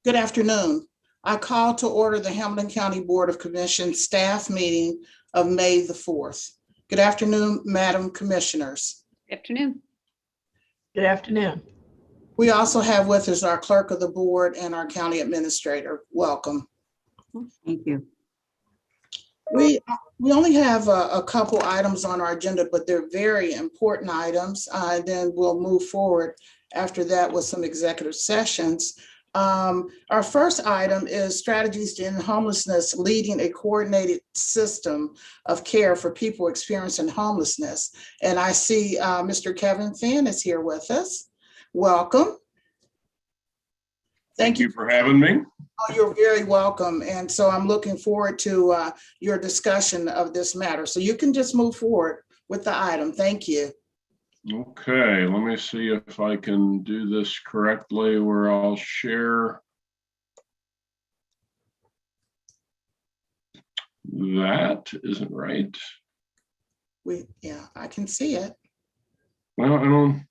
Good afternoon. I call to order the Hamilton County Board of Commissioners staff meeting of May the 4th. Good afternoon, Madam Commissioners. Good afternoon. Good afternoon. We also have with us our clerk of the board and our county administrator. Welcome. Thank you. We only have a couple items on our agenda, but they're very important items. Then we'll move forward after that with some executive sessions. Our first item is strategies to end homelessness, leading a coordinated system of care for people experiencing homelessness. And I see Mr. Kevin Finn is here with us. Welcome. Thank you for having me. Oh, you're very welcome. And so I'm looking forward to your discussion of this matter. So you can just move forward with the item. Thank you. Okay, let me see if I can do this correctly where I'll share. That isn't right. Yeah, I can see it. Well,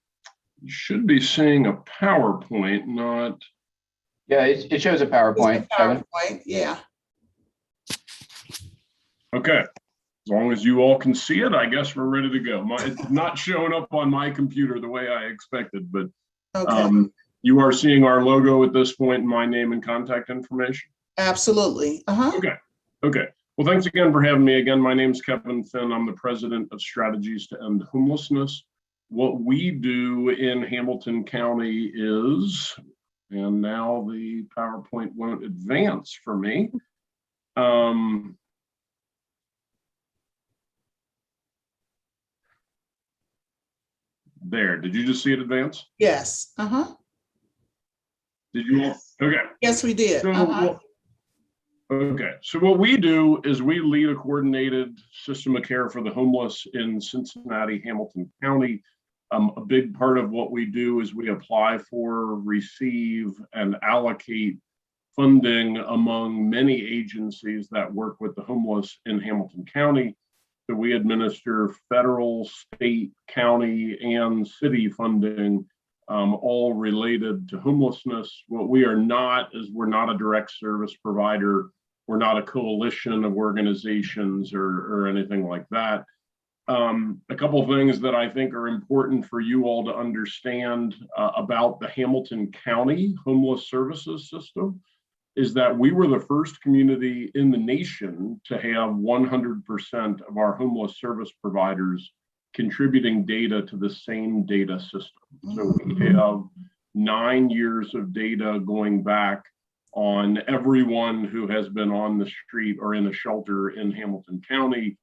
you should be seeing a PowerPoint, not. Yeah, it shows a PowerPoint. PowerPoint, yeah. Okay, as long as you all can see it, I guess we're ready to go. It's not showing up on my computer the way I expected, but Okay. You are seeing our logo at this point, my name and contact information. Absolutely. Okay. Well, thanks again for having me. Again, my name is Kevin Finn. I'm the president of Strategies to End Homelessness. What we do in Hamilton County is, and now the PowerPoint won't advance for me. There, did you just see it advance? Yes. Did you all? Okay. Yes, we did. Okay, so what we do is we lead a coordinated system of care for the homeless in Cincinnati, Hamilton County. A big part of what we do is we apply for, receive, and allocate funding among many agencies that work with the homeless in Hamilton County. So we administer federal, state, county, and city funding, all related to homelessness. What we are not is we're not a direct service provider. We're not a coalition of organizations or anything like that. A couple of things that I think are important for you all to understand about the Hamilton County Homeless Services System is that we were the first community in the nation to have 100% of our homeless service providers contributing data to the same data system. So we have 9 years of data going back on everyone who has been on the street or in a shelter in Hamilton County.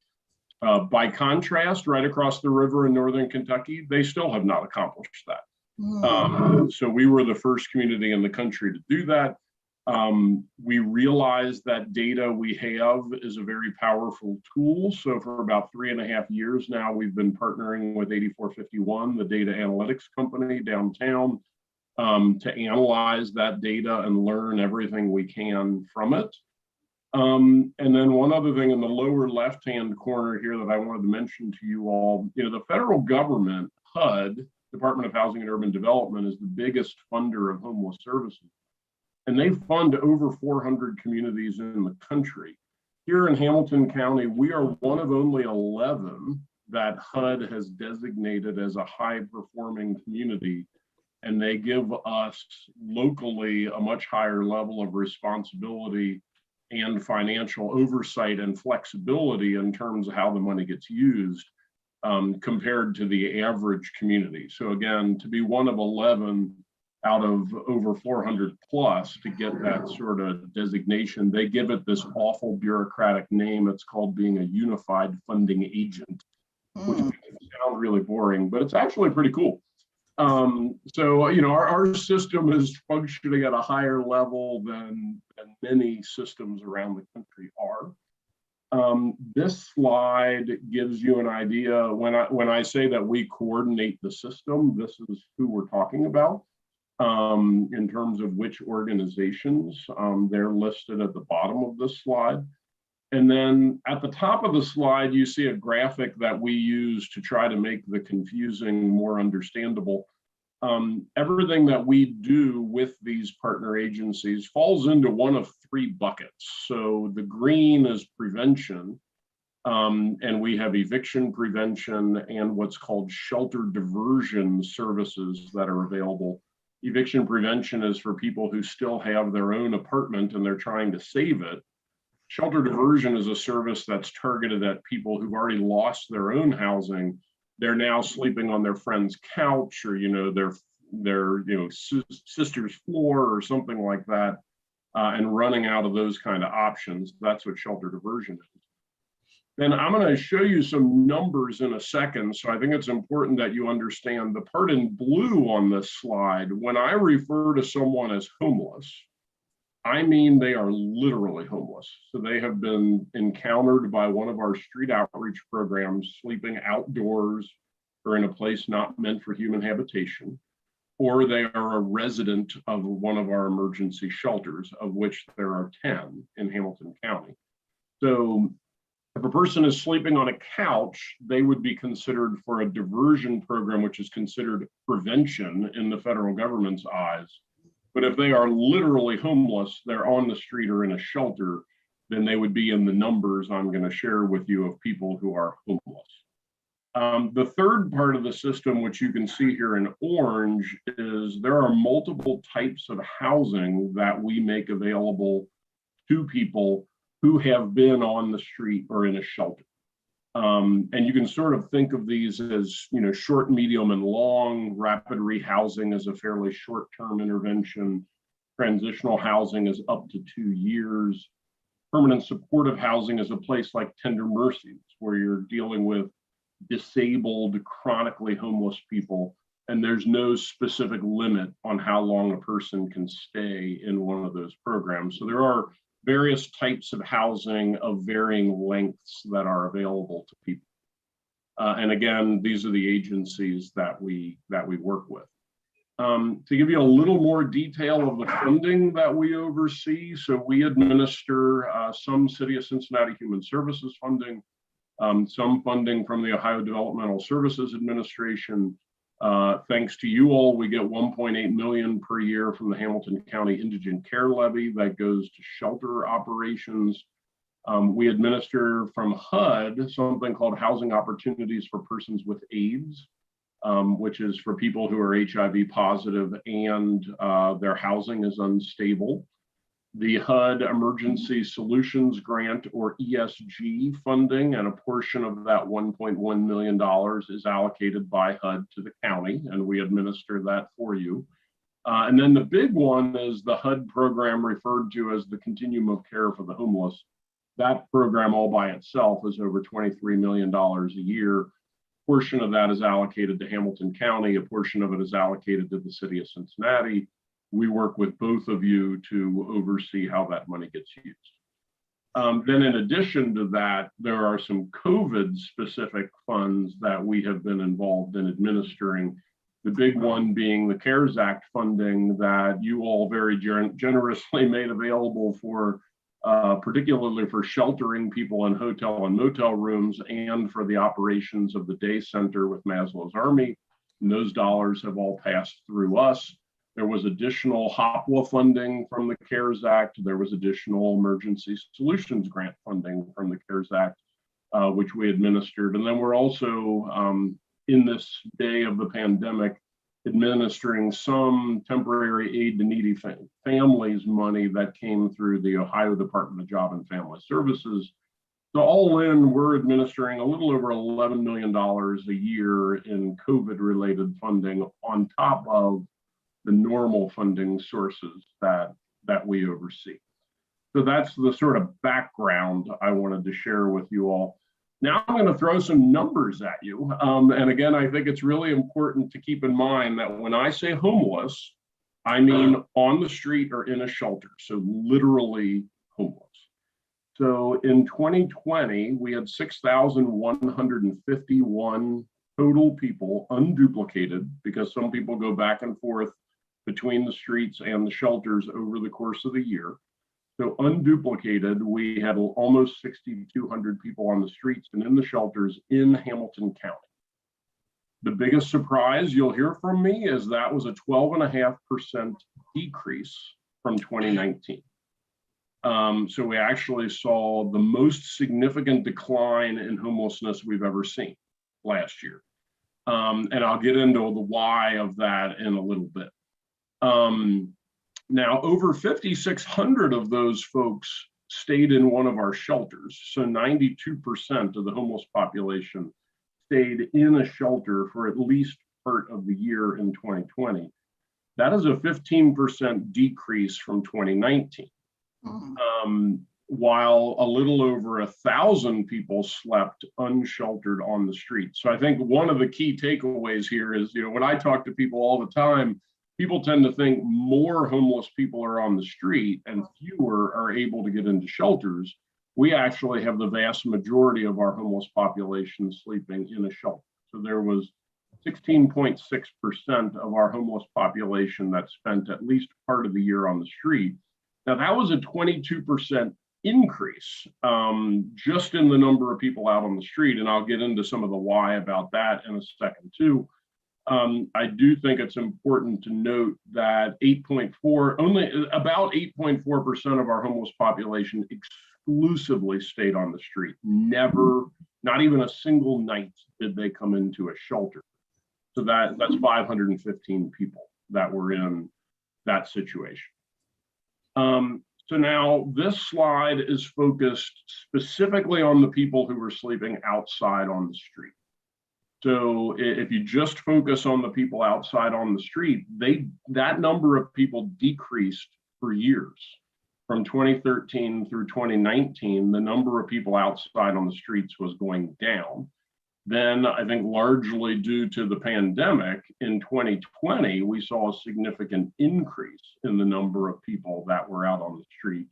By contrast, right across the river in Northern Kentucky, they still have not accomplished that. So we were the first community in the country to do that. We realize that data we have is a very powerful tool. So for about 3.5 years now, we've been partnering with 8451, the data analytics company downtown, to analyze that data and learn everything we can from it. And then one other thing in the lower left-hand corner here that I wanted to mention to you all, the federal government, HUD, Department of Housing and Urban Development, is the biggest funder of homeless services. And they fund over 400 communities in the country. Here in Hamilton County, we are one of only 11 that HUD has designated as a high-performing community. And they give us locally a much higher level of responsibility and financial oversight and flexibility in terms of how the money gets used compared to the average community. So again, to be one of 11 out of over 400 plus to get that sort of designation, they give it this awful bureaucratic name. It's called being a unified funding agent, which sounds really boring, but it's actually pretty cool. So, our system is functioning at a higher level than many systems around the country are. This slide gives you an idea. When I say that we coordinate the system, this is who we're talking about. In terms of which organizations, they're listed at the bottom of this slide. And then at the top of the slide, you see a graphic that we use to try to make the confusing more understandable. Everything that we do with these partner agencies falls into one of three buckets. So the green is prevention, and we have eviction prevention and what's called shelter diversion services that are available. Eviction prevention is for people who still have their own apartment and they're trying to save it. Shelter diversion is a service that's targeted at people who've already lost their own housing. They're now sleeping on their friend's couch or, their sister's floor or something like that, and running out of those kind of options. That's what shelter diversion is. Then I'm going to show you some numbers in a second. So I think it's important that you understand the part in blue on this slide. When I refer to someone as homeless, I mean they are literally homeless. So they have been encountered by one of our street outreach programs, sleeping outdoors or in a place not meant for human habitation, or they are a resident of one of our emergency shelters, of which there are 10 in Hamilton County. So if a person is sleeping on a couch, they would be considered for a diversion program, which is considered prevention in the federal government's eyes. But if they are literally homeless, they're on the street or in a shelter, then they would be in the numbers I'm going to share with you of people who are homeless. The third part of the system, which you can see here in orange, is there are multiple types of housing that we make available to people who have been on the street or in a shelter. And you can sort of think of these as, short, medium, and long. Rapid rehousing is a fairly short-term intervention. Transitional housing is up to 2 years. Permanent supportive housing is a place like Tender Mercies, where you're dealing with disabled, chronically homeless people, and there's no specific limit on how long a person can stay in one of those programs. So there are various types of housing of varying lengths that are available to people. And again, these are the agencies that we work with. To give you a little more detail of the funding that we oversee, so we administer some City of Cincinnati Human Services funding, some funding from the Ohio Developmental Services Administration. Thanks to you all, we get $1.8 million per year from the Hamilton County Indigent Care Levy that goes to shelter operations. We administer from HUD something called Housing Opportunities for Persons with AIDS, which is for people who are HIV positive and their housing is unstable. The HUD Emergency Solutions Grant, or ESG funding, and a portion of that $1.1 million is allocated by HUD to the county, and we administer that for you. And then the big one is the HUD program referred to as the Continuum of Care for the Homeless. That program all by itself is over $23 million a year. A portion of that is allocated to Hamilton County, a portion of it is allocated to the City of Cincinnati. We work with both of you to oversee how that money gets used. Then in addition to that, there are some COVID-specific funds that we have been involved in administering. The big one being the CARES Act funding that you all very generously made available for, particularly for sheltering people in hotel and motel rooms and for the operations of the day center with Maslow's Army. And those dollars have all passed through us. There was additional HOPWA funding from the CARES Act. There was additional Emergency Solutions Grant funding from the CARES Act, which we administered. And then we're also, in this day of the pandemic, administering some temporary aid to needy families money that came through the Ohio Department of Job and Family Services. So all in, we're administering a little over $11 million a year in COVID-related funding on top of the normal funding sources that we oversee. So that's the sort of background I wanted to share with you all. Now I'm going to throw some numbers at you. And again, I think it's really important to keep in mind that when I say homeless, I mean on the street or in a shelter, so literally homeless. So in 2020, we had 6,151 total people unduplicated, because some people go back and forth between the streets and the shelters over the course of the year. So unduplicated, we had almost 6,200 people on the streets and in the shelters in Hamilton County. The biggest surprise you'll hear from me is that was a 12.5% decrease from 2019. So we actually saw the most significant decline in homelessness we've ever seen last year. And I'll get into the why of that in a little bit. Now, over 5,600 of those folks stayed in one of our shelters. So 92% of the homeless population stayed in a shelter for at least part of the year in 2020. That is a 15% decrease from 2019. While a little over 1,000 people slept unsheltered on the street. So I think one of the key takeaways here is, when I talk to people all the time, people tend to think more homeless people are on the street and fewer are able to get into shelters. We actually have the vast majority of our homeless population sleeping in a shelter. So there was 16.6% of our homeless population that spent at least part of the year on the street. Now, that was a 22% increase just in the number of people out on the street. And I'll get into some of the why about that in a second, too. I do think it's important to note that only about 8.4% of our homeless population exclusively stayed on the street. Never, not even a single night did they come into a shelter. So that's 515 people that were in that situation. So now this slide is focused specifically on the people who were sleeping outside on the street. So if you just focus on the people outside on the street, that number of people decreased for years. From 2013 through 2019, the number of people outside on the streets was going down. Then I think largely due to the pandemic, in 2020, we saw a significant increase in the number of people that were out on the street,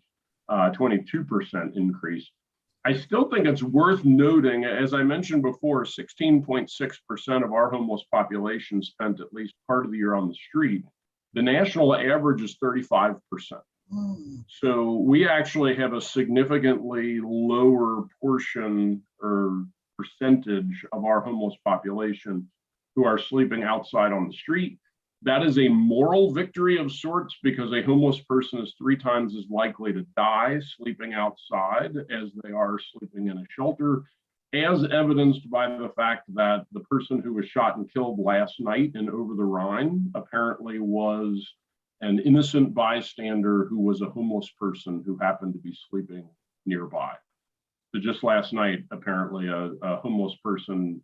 22% increase. I still think it's worth noting, as I mentioned before, 16.6% of our homeless population spent at least part of the year on the street. The national average is 35%. So we actually have a significantly lower portion or percentage of our homeless population who are sleeping outside on the street. That is a moral victory of sorts, because a homeless person is 3 times as likely to die sleeping outside as they are sleeping in a shelter, as evidenced by the fact that the person who was shot and killed last night in Over the Rhine apparently was an innocent bystander who was a homeless person who happened to be sleeping nearby. So just last night, apparently a homeless person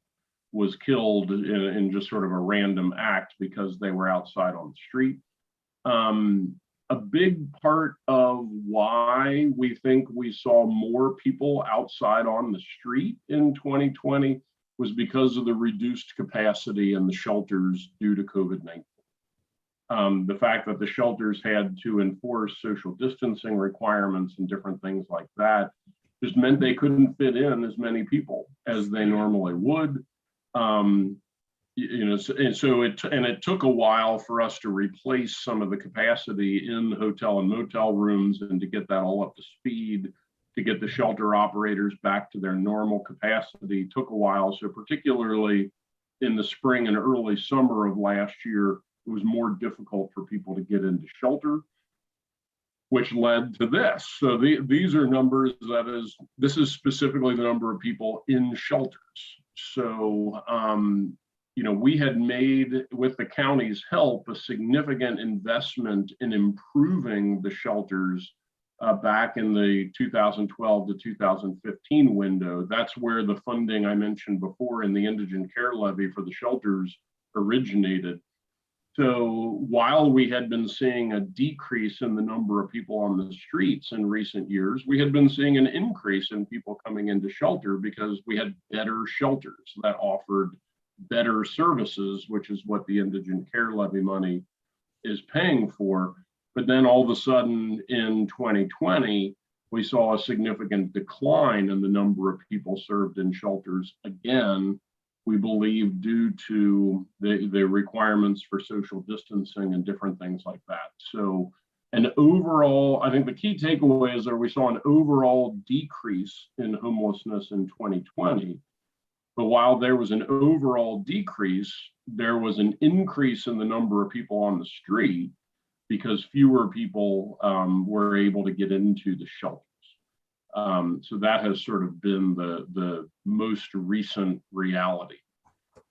was killed in just sort of a random act because they were outside on the street. A big part of why we think we saw more people outside on the street in 2020 was because of the reduced capacity in the shelters due to COVID-19. The fact that the shelters had to enforce social distancing requirements and different things like that just meant they couldn't fit in as many people as they normally would. It took a while for us to replace some of the capacity in the hotel and motel rooms and to get that all up to speed, to get the shelter operators back to their normal capacity. Took a while. So particularly in the spring and early summer of last year, it was more difficult for people to get into shelter, which led to this. So these are numbers, this is specifically the number of people in shelters. So, we had made, with the county's help, a significant investment in improving the shelters back in the 2012 to 2015 window. That's where the funding I mentioned before in the Indigent Care Levy for the shelters originated. So while we had been seeing a decrease in the number of people on the streets in recent years, we had been seeing an increase in people coming into shelter because we had better shelters that offered better services, which is what the Indigent Care Levy money is paying for. But then all of a sudden in 2020, we saw a significant decline in the number of people served in shelters. Again, we believe due to the requirements for social distancing and different things like that. So an overall, I think the key takeaways are we saw an overall decrease in homelessness in 2020, But while there was an overall decrease, there was an increase in the number of people on the street because fewer people were able to get into the shelters. So that has sort of been the most recent reality.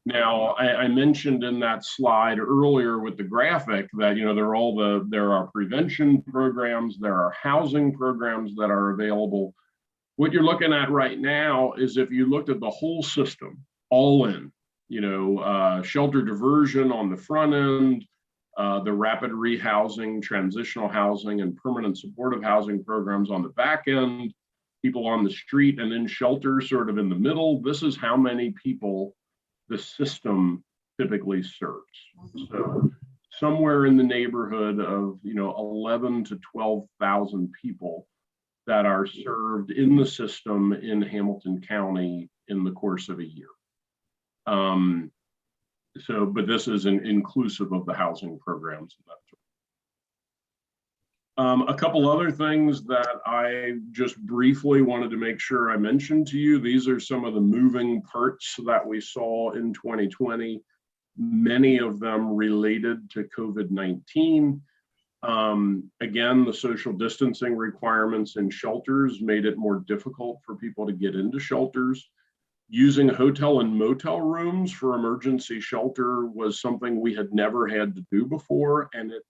Now, I mentioned in that slide earlier with the graphic that, you know, there are prevention programs, there are housing programs that are available. What you're looking at right now is if you looked at the whole system, all in, you know, shelter diversion on the front end, the rapid rehousing, transitional housing, and permanent supportive housing programs on the back end, people on the street, and then shelters sort of in the middle. This is how many people the system typically serves. So somewhere in the neighborhood of, you know, 11 to 12,000 people that are served in the system in Hamilton County in the course of a year. But this is inclusive of the housing programs. A couple other things that I just briefly wanted to make sure I mentioned to you. These are some of the moving parts that we saw in 2020, many of them related to COVID-19. Again, the social distancing requirements in shelters made it more difficult for people to get into shelters. Using hotel and motel rooms for emergency shelter was something we had never had to do before, and it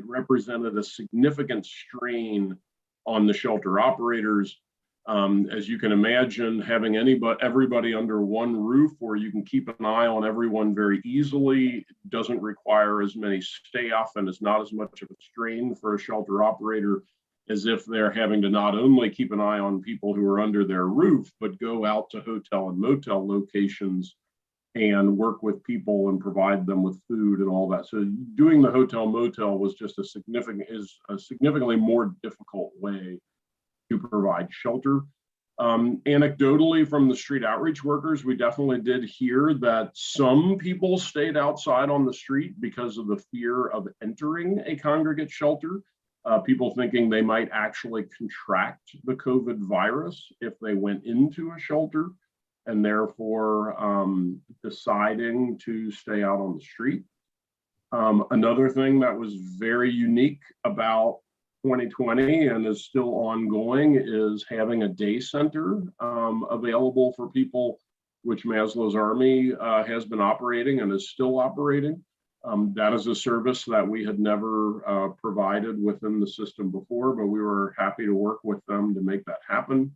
represented a significant strain on the shelter operators. As you can imagine, having everybody under one roof where you can keep an eye on everyone very easily doesn't require as many staff and is not as much of a strain for a shelter operator as if they're having to not only keep an eye on people who are under their roof, but go out to hotel and motel locations and work with people and provide them with food and all that. So doing the hotel motel was just a significantly more difficult way to provide shelter. Anecdotally from the street outreach workers, we definitely did hear that some people stayed outside on the street because of the fear of entering a congregate shelter. People thinking they might actually contract the COVID virus if they went into a shelter, and therefore deciding to stay out on the street. Another thing that was very unique about 2020 and is still ongoing is having a day center available for people, which Maslow's Army has been operating and is still operating. That is a service that we had never provided within the system before, but we were happy to work with them to make that happen.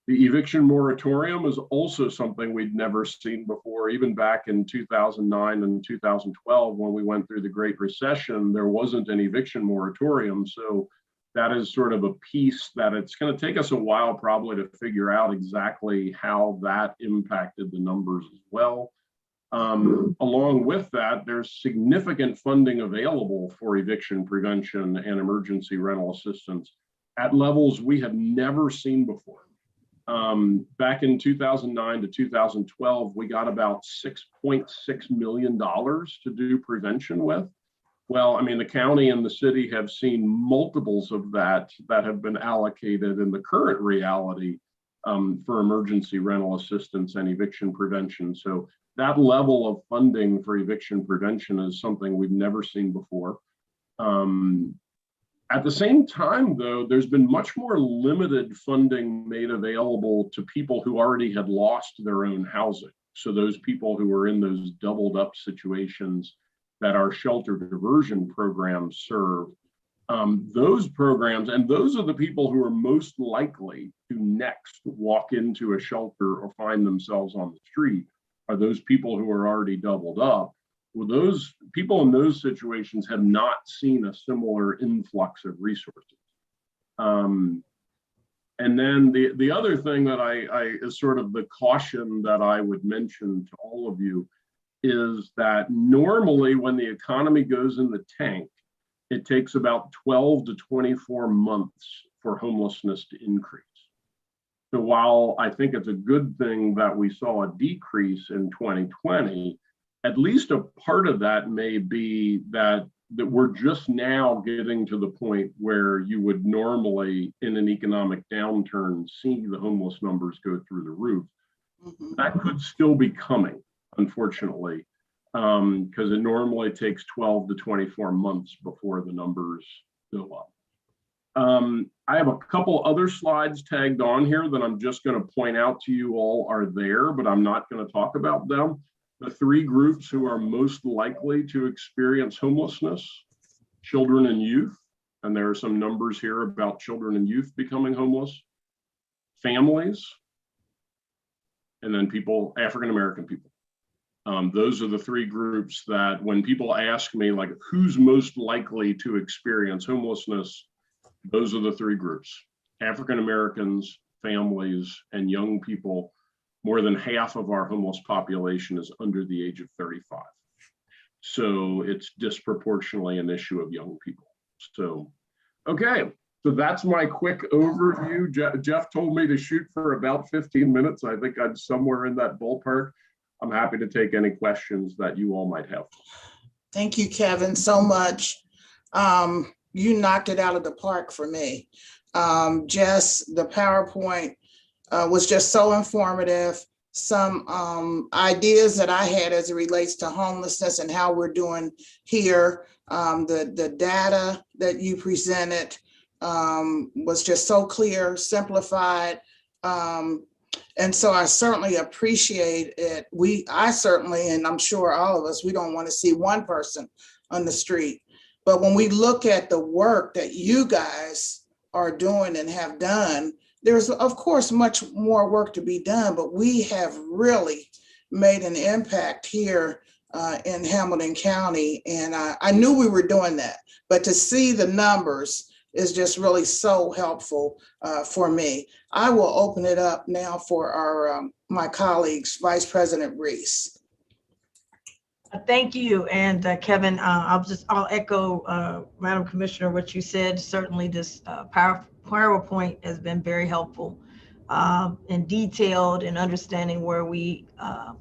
The eviction moratorium is also something we'd never seen before. Even back in 2009 and 2012, when we went through the Great Recession, there wasn't an eviction moratorium. So that is sort of a piece that it's going to take us a while probably to figure out exactly how that impacted the numbers as well. Along with that, there's significant funding available for eviction prevention and emergency rental assistance at levels we have never seen before. Back in 2009 to 2012, we got about $6.6 million to do prevention with. Well, I mean, the county and the city have seen multiples of that have been allocated in the current reality for emergency rental assistance and eviction prevention. So that level of funding for eviction prevention is something we've never seen before. At the same time, though, there's been much more limited funding made available to people who already had lost their own housing. So those people who are in those doubled up situations that our shelter diversion programs serve, those programs, and those are the people who are most likely to next walk into a shelter or find themselves on the street, are those people who are already doubled up. Well, those people in those situations have not seen a similar influx of resources. And then the other thing that I is sort of the caution that I would mention to all of you is that normally when the economy goes in the tank, it takes about 12 to 24 months for homelessness to increase. So while I think it's a good thing that we saw a decrease in 2020, at least a part of that may be that we're just now getting to the point where you would normally in an economic downturn see the homeless numbers go through the roof. Mhm. That could still be coming, unfortunately, because it normally takes 12 to 24 months before the numbers go up. I have a couple other slides tagged on here that I'm just going to point out to you all are there, but I'm not going to talk about them. The three groups who are most likely to experience homelessness: children and youth, and there are some numbers here about children and youth becoming homeless, families, and then people, African American people. Those are the three groups that when people ask me, like, who's most likely to experience homelessness, those are the three groups: African Americans, families, and young people. More than half of our homeless population is under the age of 35. So it's disproportionately an issue of young people. So, okay. So that's my quick overview. Jeff told me to shoot for about 15 minutes. I think I'm somewhere in that ballpark. I'm happy to take any questions that you all might have. Thank you, Kevin, so much. You knocked it out of the park for me. Jess, the PowerPoint was just so informative. Some ideas that I had as it relates to homelessness and how we're doing here. The data that you presented was just so clear, simplified. And so I certainly appreciate it. I certainly, and I'm sure all of us, we don't want to see one person on the street. But when we look at the work that you guys are doing and have done, there's of course much more work to be done, but we have really made an impact here in Hamilton County. And I knew we were doing that, but to see the numbers is just really so helpful for me. I will open it up now for our my colleagues, Vice President Reese. Thank you. And Kevin, I'll echo, Madam Commissioner, what you said. Certainly this PowerPoint has been very helpful and detailed in understanding where we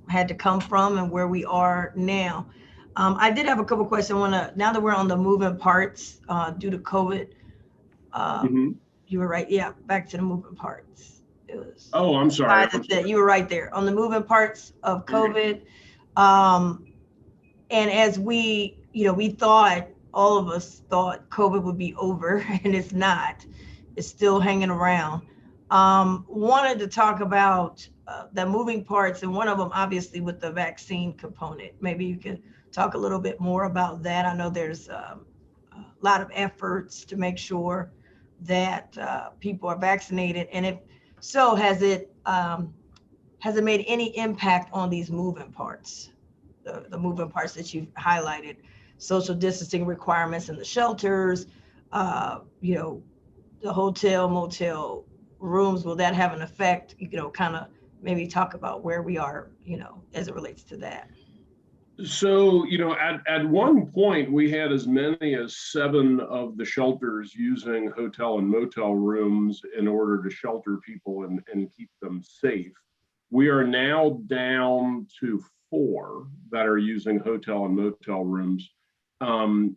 had to come from and where we are now. I did have a couple questions. Now that we're on the moving parts due to COVID, you were right. Yeah, back to the moving parts. It was. Oh, I'm sorry. You were right there on the moving parts of COVID. And as we thought, all of us thought COVID would be over, and it's not. It's still hanging around. Wanted to talk about the moving parts, and one of them obviously with the vaccine component. Maybe you can talk a little bit more about that. I know there's a lot of efforts to make sure that people are vaccinated, and if so, has it made any impact on these moving parts? The moving parts that you've highlighted, social distancing requirements in the shelters, the hotel, motel rooms, will that have an effect? Kind of maybe talk about where we are, as it relates to that. So, at one point we had as many as 7 of the shelters using hotel and motel rooms in order to shelter people and keep them safe. We are now down to 4 that are using hotel and motel rooms. And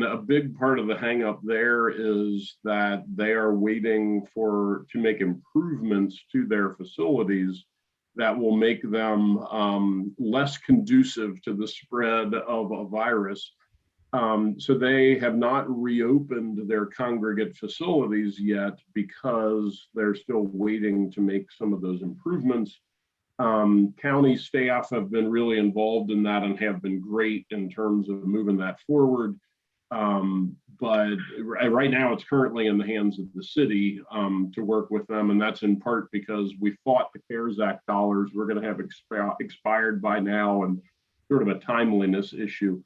a big part of the hang up there is that they are waiting to make improvements to their facilities that will make them less conducive to the spread of a virus. So they have not reopened their congregate facilities yet because they're still waiting to make some of those improvements. County staff have been really involved in that and have been great in terms of moving that forward. But right now it's currently in the hands of the city to work with them. And that's in part because we thought the CARES Act dollars were going to have expired by now, and sort of a timeliness issue.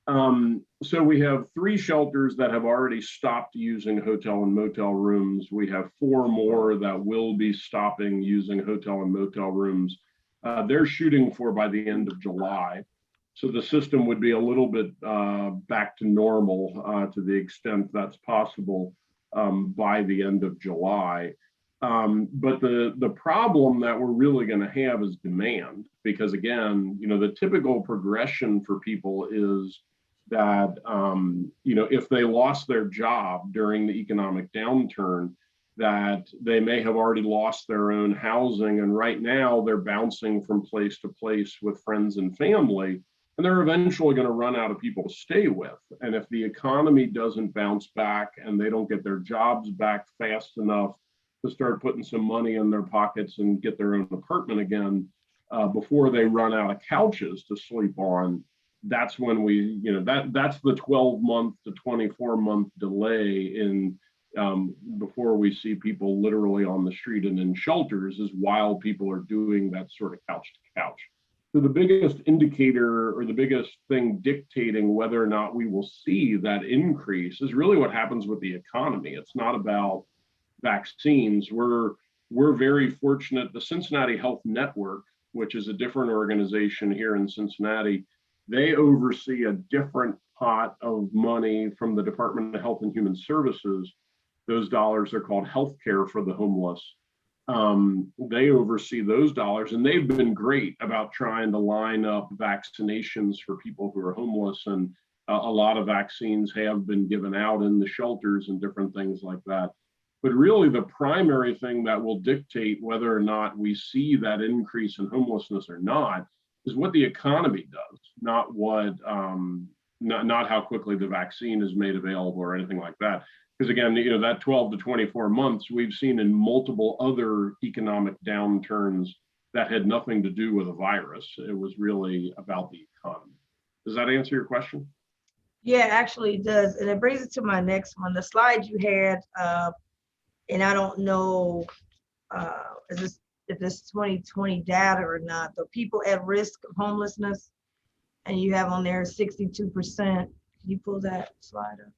So we have 3 shelters that have already stopped using hotel and motel rooms. We have 4 more that will be stopping using hotel and motel rooms. They're shooting for by the end of July. So the system would be a little bit back to normal to the extent that's possible by the end of July. But the problem that we're really going to have is demand, because again, the typical progression for people is that, if they lost their job during the economic downturn, that they may have already lost their own housing. And right now they're bouncing from place to place with friends and family. And they're eventually going to run out of people to stay with. And if the economy doesn't bounce back and they don't get their jobs back fast enough to start putting some money in their pockets and get their own apartment again, before they run out of couches to sleep on, that's when we, that's the 12-month to 24-month delay in before we see people literally on the street and in shelters, is while people are doing that sort of couch to couch. So the biggest indicator or the biggest thing dictating whether or not we will see that increase is really what happens with the economy. It's not about vaccines. We're very fortunate. The Cincinnati Health Network, which is a different organization here in Cincinnati, they oversee a different pot of money from the Department of Health and Human Services. Those dollars are called healthcare for the homeless. They oversee those dollars, and they've been great about trying to line up vaccinations for people who are homeless. And a lot of vaccines have been given out in the shelters and different things like that. But really the primary thing that will dictate whether or not we see that increase in homelessness or not is what the economy does, not what, not how quickly the vaccine is made available or anything like that. Because again, that 12 to 24 months we've seen in multiple other economic downturns that had nothing to do with a virus. It was really about the economy. Does that answer your question? Yeah, actually it does. And it brings it to my next one. The slide you had, and I don't know if this 2020 data or not, but people at risk of homelessness, and you have on there 62%. Can you pull that slide up?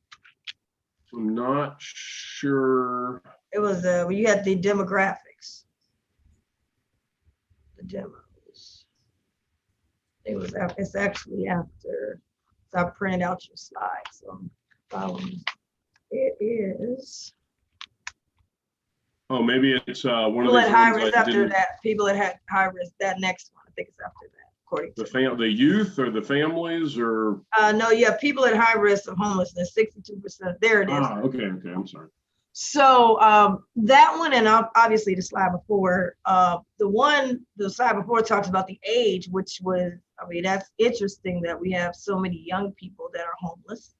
I'm not sure. It was you had the demographics. The demos. It's actually after. So I printed out your slide. So it is. Oh, maybe it's one People of at these high ones risk I after didn't. that. People that had high risk. That next one, I think it's after that. According to The youth or the families or? no, yeah, people at high risk of homelessness, 62%. There it is. Okay, I'm sorry. So that one, and obviously the slide before, the slide before talks about the age, which was, I mean, that's interesting that we have so many young people that are homeless.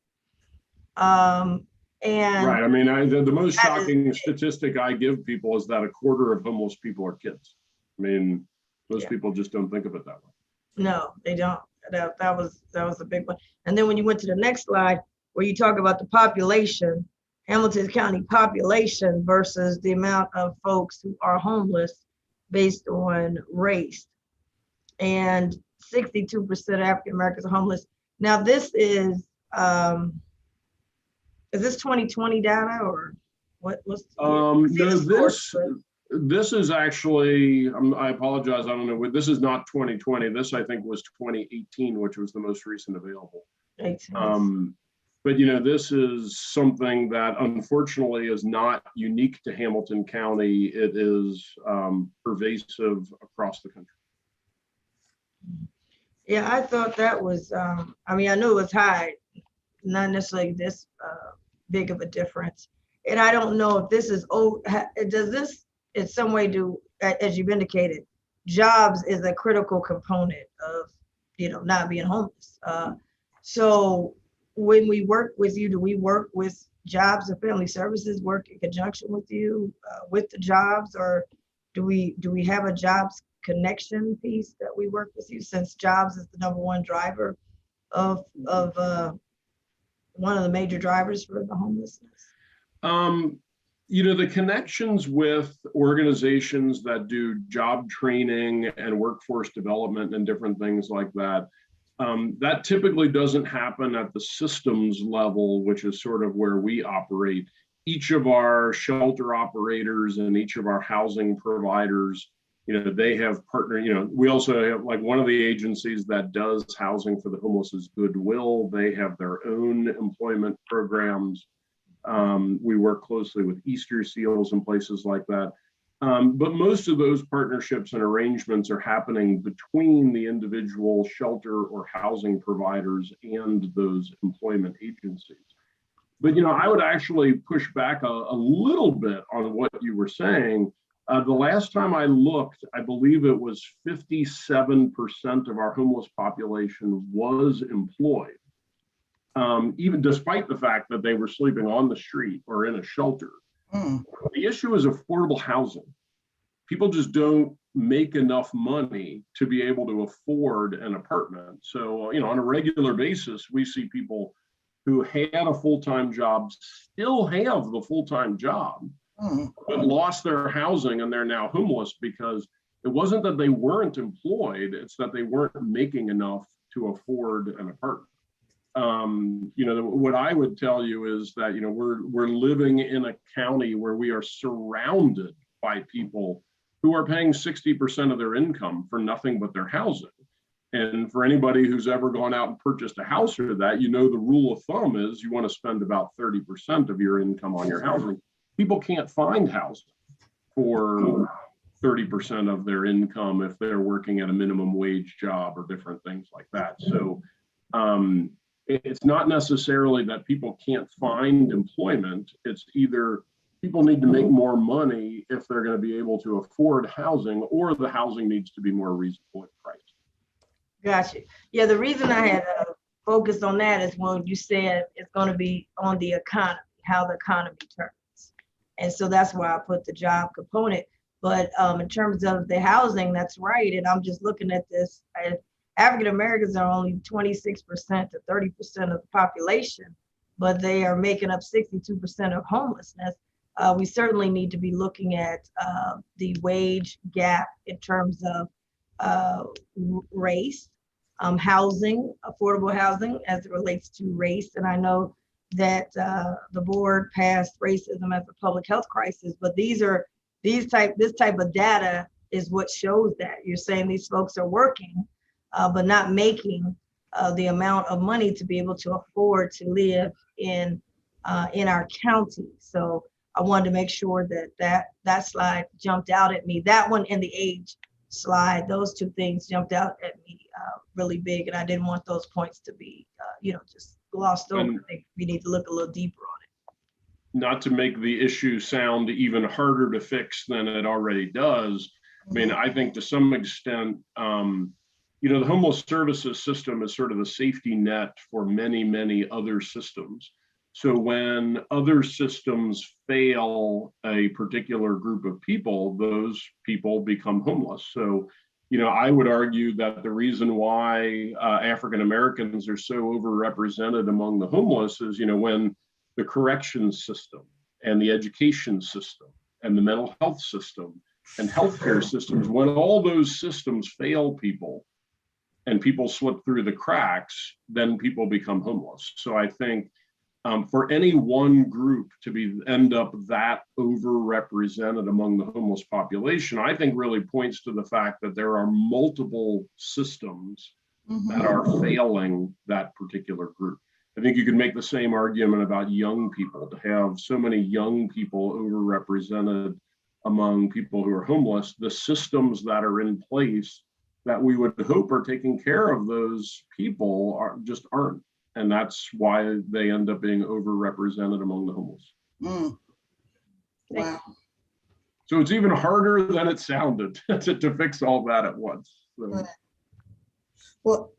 And Right. I mean, the most shocking statistic I give people is that a quarter of homeless people are kids. I mean, most people just don't think of it that way. no, they don't. That was a big one. And then when you went to the next slide, where you talk about the population, Hamilton County population versus the amount of folks who are homeless based on race, and 62% African Americans are homeless. Now this is this 2020 data or what's No, this is actually, I apologize, I don't know, this is not 2020. This I think was 2018, which was the most recent available. 18. But this is something that unfortunately is not unique to Hamilton County. It is pervasive across the country. Yeah, I thought that was, I mean, I knew it was high, not necessarily this big of a difference. And I don't know if this is, does this in some way do, as you've indicated, jobs is a critical component of, not being homeless. So when we work with you, do we work with Jobs and Family Services, work in conjunction with you with the jobs, or do we have a jobs connection piece that we work with you, since jobs is the #1 driver of one of the major drivers for the homelessness? The connections with organizations that do job training and workforce development and different things like that, that typically doesn't happen at the systems level, which is sort of where we operate. Each of our shelter operators and each of our housing providers, they have partnered, we also have, like, one of the agencies that does housing for the homeless is Goodwill. They have their own employment programs. We work closely with Easter Seals and places like that. But most of those partnerships and arrangements are happening between the individual shelter or housing providers and those employment agencies. But, I would actually push back a little bit on what you were saying. The last time I looked, I believe it was 57% of our homeless population was employed, even despite the fact that they were sleeping on the street or in a shelter. Mm, The issue is affordable housing. People just don't make enough money to be able to afford an apartment. So, on a regular basis, we see people who had a full-time job still have the full-time job, mm, but lost their housing and they're now homeless because it wasn't that they weren't employed, it's that they weren't making enough to afford an apartment. What I would tell you is that, we're living in a county where we are surrounded by people who are paying 60% of their income for nothing but their housing. And for anybody who's ever gone out and purchased a house or that, the rule of thumb is you want to spend about 30% of your income on your housing. People can't find housing for 30% of their income if they're working at a minimum wage job or different things like that. So it's not necessarily that people can't find employment. It's either people need to make more money if they're going to be able to afford housing, or the housing needs to be more reasonably priced. Gotcha. Yeah, the reason I had focused on that is when you said it's going to be on the economy, how the economy turns. And so that's why I put the job component. But in terms of the housing, that's right. And I'm just looking at this. African Americans are only 26% to 30% of the population, but they are making up 62% of homelessness. We certainly need to be looking at the wage gap in terms of race, housing, affordable housing as it relates to race. And I know that the board passed racism as a public health crisis, but this type of data is what shows that. You're saying these folks are working, but not making the amount of money to be able to afford to live in our county. So I wanted to make sure that slide jumped out at me. That one and the age slide, those two things jumped out at me really big, and I didn't want those points to be, just glossed over. I think we need to look a little deeper on it. Not to make the issue sound even harder to fix than it already does. I mean, I think to some extent, the homeless services system is sort of the safety net for many, many other systems. So when other systems fail a particular group of people, those people become homeless. So, I would argue that the reason why African Americans are so overrepresented among the homeless is, when the corrections system and the education system and the mental health system and healthcare systems, when all those systems fail people and people slip through the cracks, then people become homeless. So I think for any one group to end up that overrepresented among the homeless population, I think really points to the fact that there are multiple systems that are failing that particular group. I think you could make the same argument about young people. To have so many young people overrepresented among people who are homeless, the systems that are in place that we would hope are taking care of those people aren't. And that's why they end up being overrepresented among the homeless. mm. Wow. So it's even harder than it sounded to fix all that at once. So. Right. Well,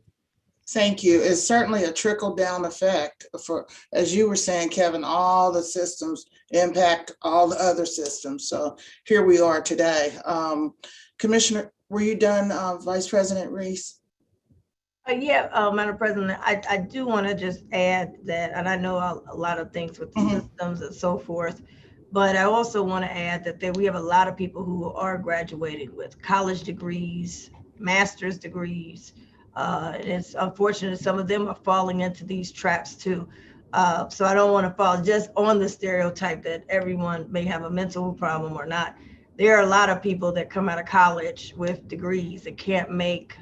thank you. It's certainly a trickle-down effect for, as you were saying, Kevin, all the systems impact all the other systems. So here we are today. Commissioner, were you done, Vice President Reese? Madam President, I do want to just add that, and I know a lot of things with the systems and so forth, but I also want to add that we have a lot of people who are graduating with college degrees, master's degrees. It's unfortunate some of them are falling into these traps too. So I don't want to fall just on the stereotype that everyone may have a mental problem or not. There are a lot of people that come out of college with degrees that can't make,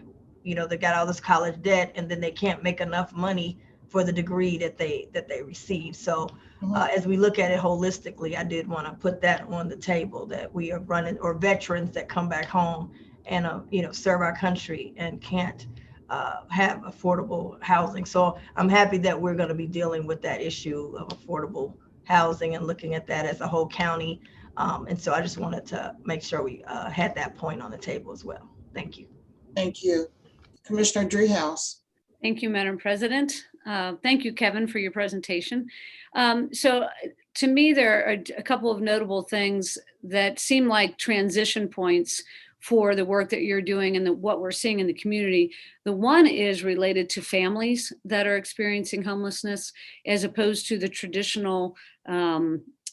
they got all this college debt, and then they can't make enough money for the degree that they receive. So as we look at it holistically, I did want to put that on the table, that we are running, or veterans that come back home and serve our country and can't have affordable housing. So I'm happy that we're going to be dealing with that issue of affordable housing and looking at that as a whole county. And so I just wanted to make sure we had that point on the table as well. Thank you. Thank you. Commissioner Dreehouse. Thank you, Madam President. Thank you, Kevin, for your presentation. So to me, there are a couple of notable things that seem like transition points for the work that you're doing and what we're seeing in the community. The one is related to families that are experiencing homelessness, as opposed to the traditional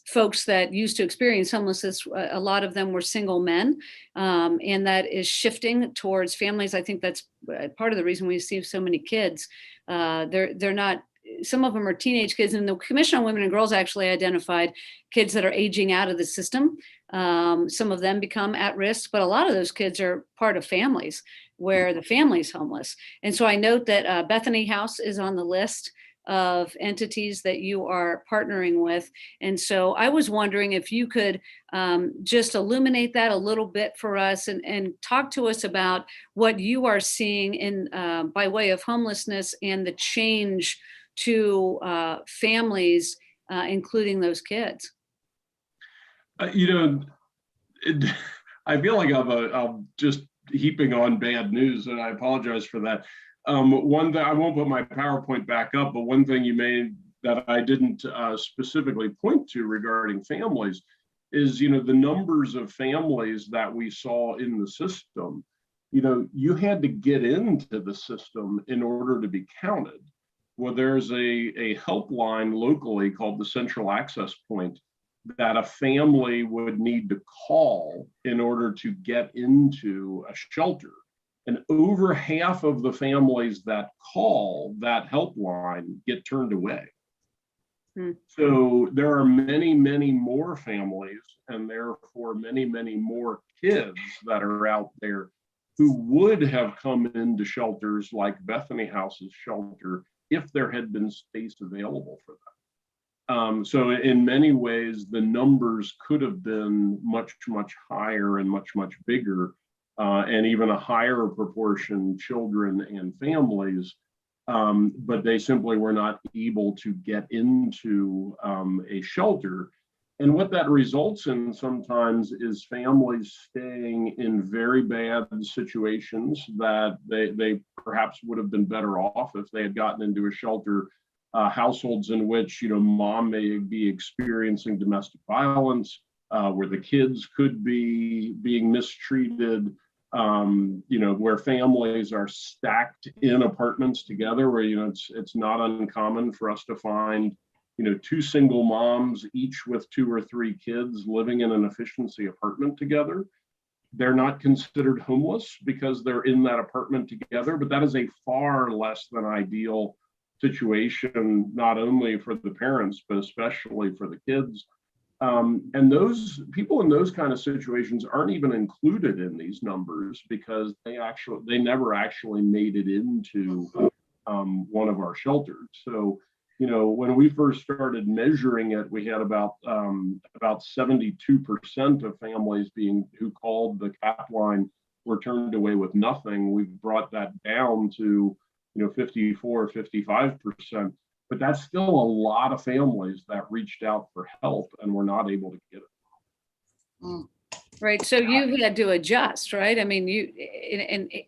folks that used to experience homelessness. A lot of them were single men, and that is shifting towards families. I think that's part of the reason we see so many kids. They're not, some of them are teenage kids, and the Commission on Women and Girls actually identified kids that are aging out of the system. Some of them become at risk, but a lot of those kids are part of families where the family's homeless. And so I note that Bethany House is on the list of entities that you are partnering with. And so I was wondering if you could just illuminate that a little bit for us and talk to us about what you are seeing in by way of homelessness and the change to families, including those kids. You know, I feel like I'm just heaping on bad news, and I apologize for that. One thing, I won't put my PowerPoint back up, but one thing you made that I didn't specifically point to regarding families is, you know, the numbers of families that we saw in the system. You know, you had to get into the system in order to be counted. Well, there's a helpline locally called the Central Access Point that a family would need to call in order to get into a shelter. And over half of the families that call that helpline get turned away. So there are many, many more families, and therefore many, many more kids that are out there who would have come into shelters like Bethany House's shelter if there had been space available for them. So in many ways, the numbers could have been much, much higher and much, much bigger, and even a higher proportion children and families, but they simply were not able to get into a shelter. And what that results in sometimes is families staying in very bad situations that they perhaps would have been better off if they had gotten into a shelter. Households in which, you know, mom may be experiencing domestic violence, where the kids could be being mistreated, you know, where families are stacked in apartments together, where, you know, it's not uncommon for us to find, you know, two single moms, each with 2 or 3 kids living in an efficiency apartment together. They're not considered homeless because they're in that apartment together, but that is a far less than ideal situation, not only for the parents, but especially for the kids. And those people in those kind of situations aren't even included in these numbers because they never actually made it into one of our shelters. So, you know, when we first started measuring it, we had about 72% of families who called the CAP line were turned away with nothing. We've brought that down to, you know, 54, 55%. But that's still a lot of families that reached out for help and were not able to get it. Right. So you had to adjust, right? I mean,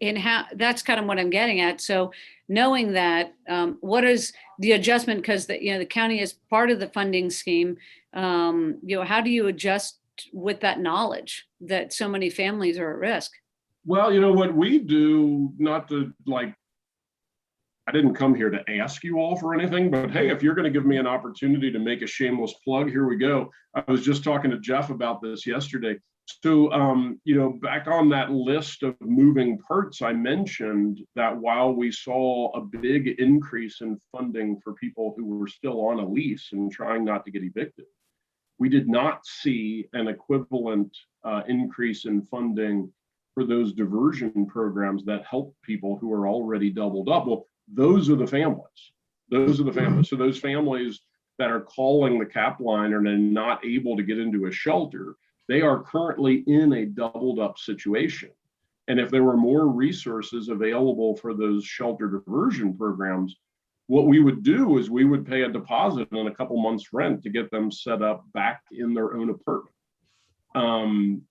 and how, that's kind of what I'm getting at. So knowing that, what is the adjustment? Because the county is part of the funding scheme. You know, how do you adjust with that knowledge that so many families are at risk? Well, you know what we do, not to I didn't come here to ask you all for anything, but hey, if you're going to give me an opportunity to make a shameless plug, here we go. I was just talking to Jeff about this yesterday. So, you know, back on that list of moving parts, I mentioned that while we saw a big increase in funding for people who were still on a lease and trying not to get evicted, we did not see an equivalent increase in funding for those diversion programs that help people who are already doubled up. Well, those are the families. Those are the families. So those families that are calling the CAP line and are not able to get into a shelter, they are currently in a doubled up situation. And if there were more resources available for those shelter diversion programs, what we would do is we would pay a deposit and a couple months rent to get them set up back in their own apartment.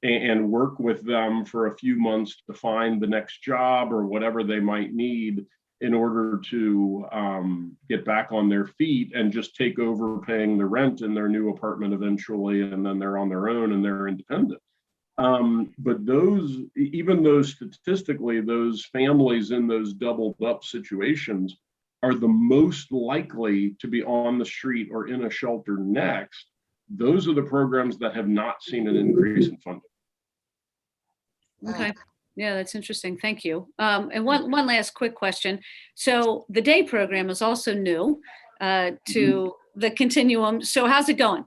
And work with them for a few months to find the next job or whatever they might need in order to get back on their feet and just take over paying the rent in their new apartment eventually, and then they're on their own and they're independent. But those, even though statistically those families in those doubled up situations are the most likely to be on the street or in a shelter next, those are the programs that have not seen an increase in funding. Okay. Yeah, that's interesting. Thank you. And one last quick question. So the day program is also new to the continuum. So how's it going?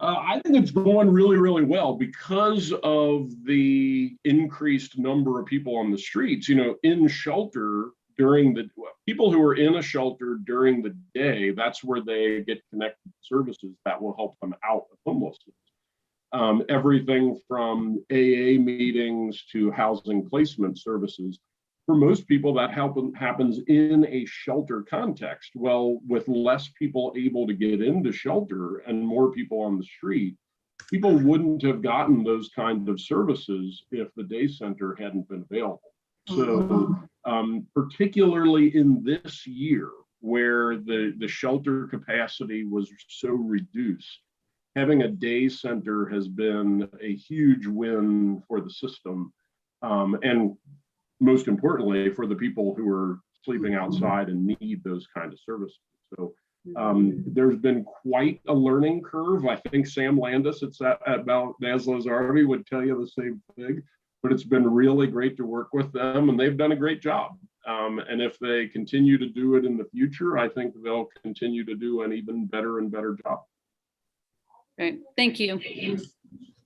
I think it's going really, really well because of the increased number of people on the streets. In shelter during the people who are in a shelter during the day, that's where they get connected to services that will help them out of homelessness. Everything from AA meetings to housing placement services. For most people, that happens in a shelter context. Well, with less people able to get into shelter and more people on the street, people wouldn't have gotten those kinds of services if the day center hadn't been available. So particularly in this year where the shelter capacity was so reduced, having a day center has been a huge win for the system. And most importantly, for the people who are sleeping outside and need those kind of services. So there's been quite a learning curve. I think Sam Landis at Naz Lazardi would tell you the same thing, but it's been really great to work with them and they've done a great job. And if they continue to do it in the future, I think they'll continue to do an even better and better job. Great. Thank you.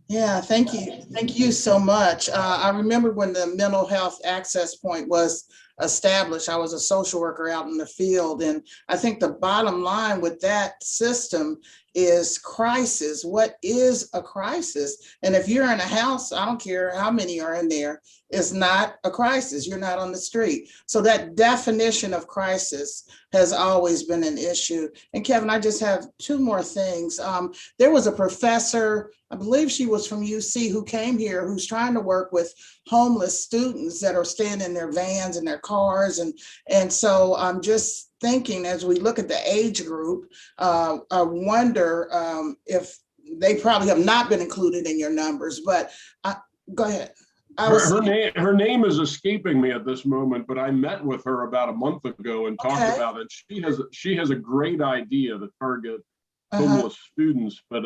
Yeah, thank you. Thank you so much. I remember when the mental health access point was established, I was a social worker out in the field. And I think the bottom line with that system is crisis. What is a crisis? And if you're in a house, I don't care how many are in there, it's not a crisis. You're not on the street. So that definition of crisis has always been an issue. And Kevin, I just have two more things. There was a professor, I believe she was from UC, who came here, who's trying to work with homeless students that are staying in their vans and their cars. And so I'm just thinking, as we look at the age group, I wonder if they probably have not been included in your numbers, but go ahead. Her name is escaping me at this moment, but I met with her about a month ago and talked about it. She has a great idea to target homeless students, but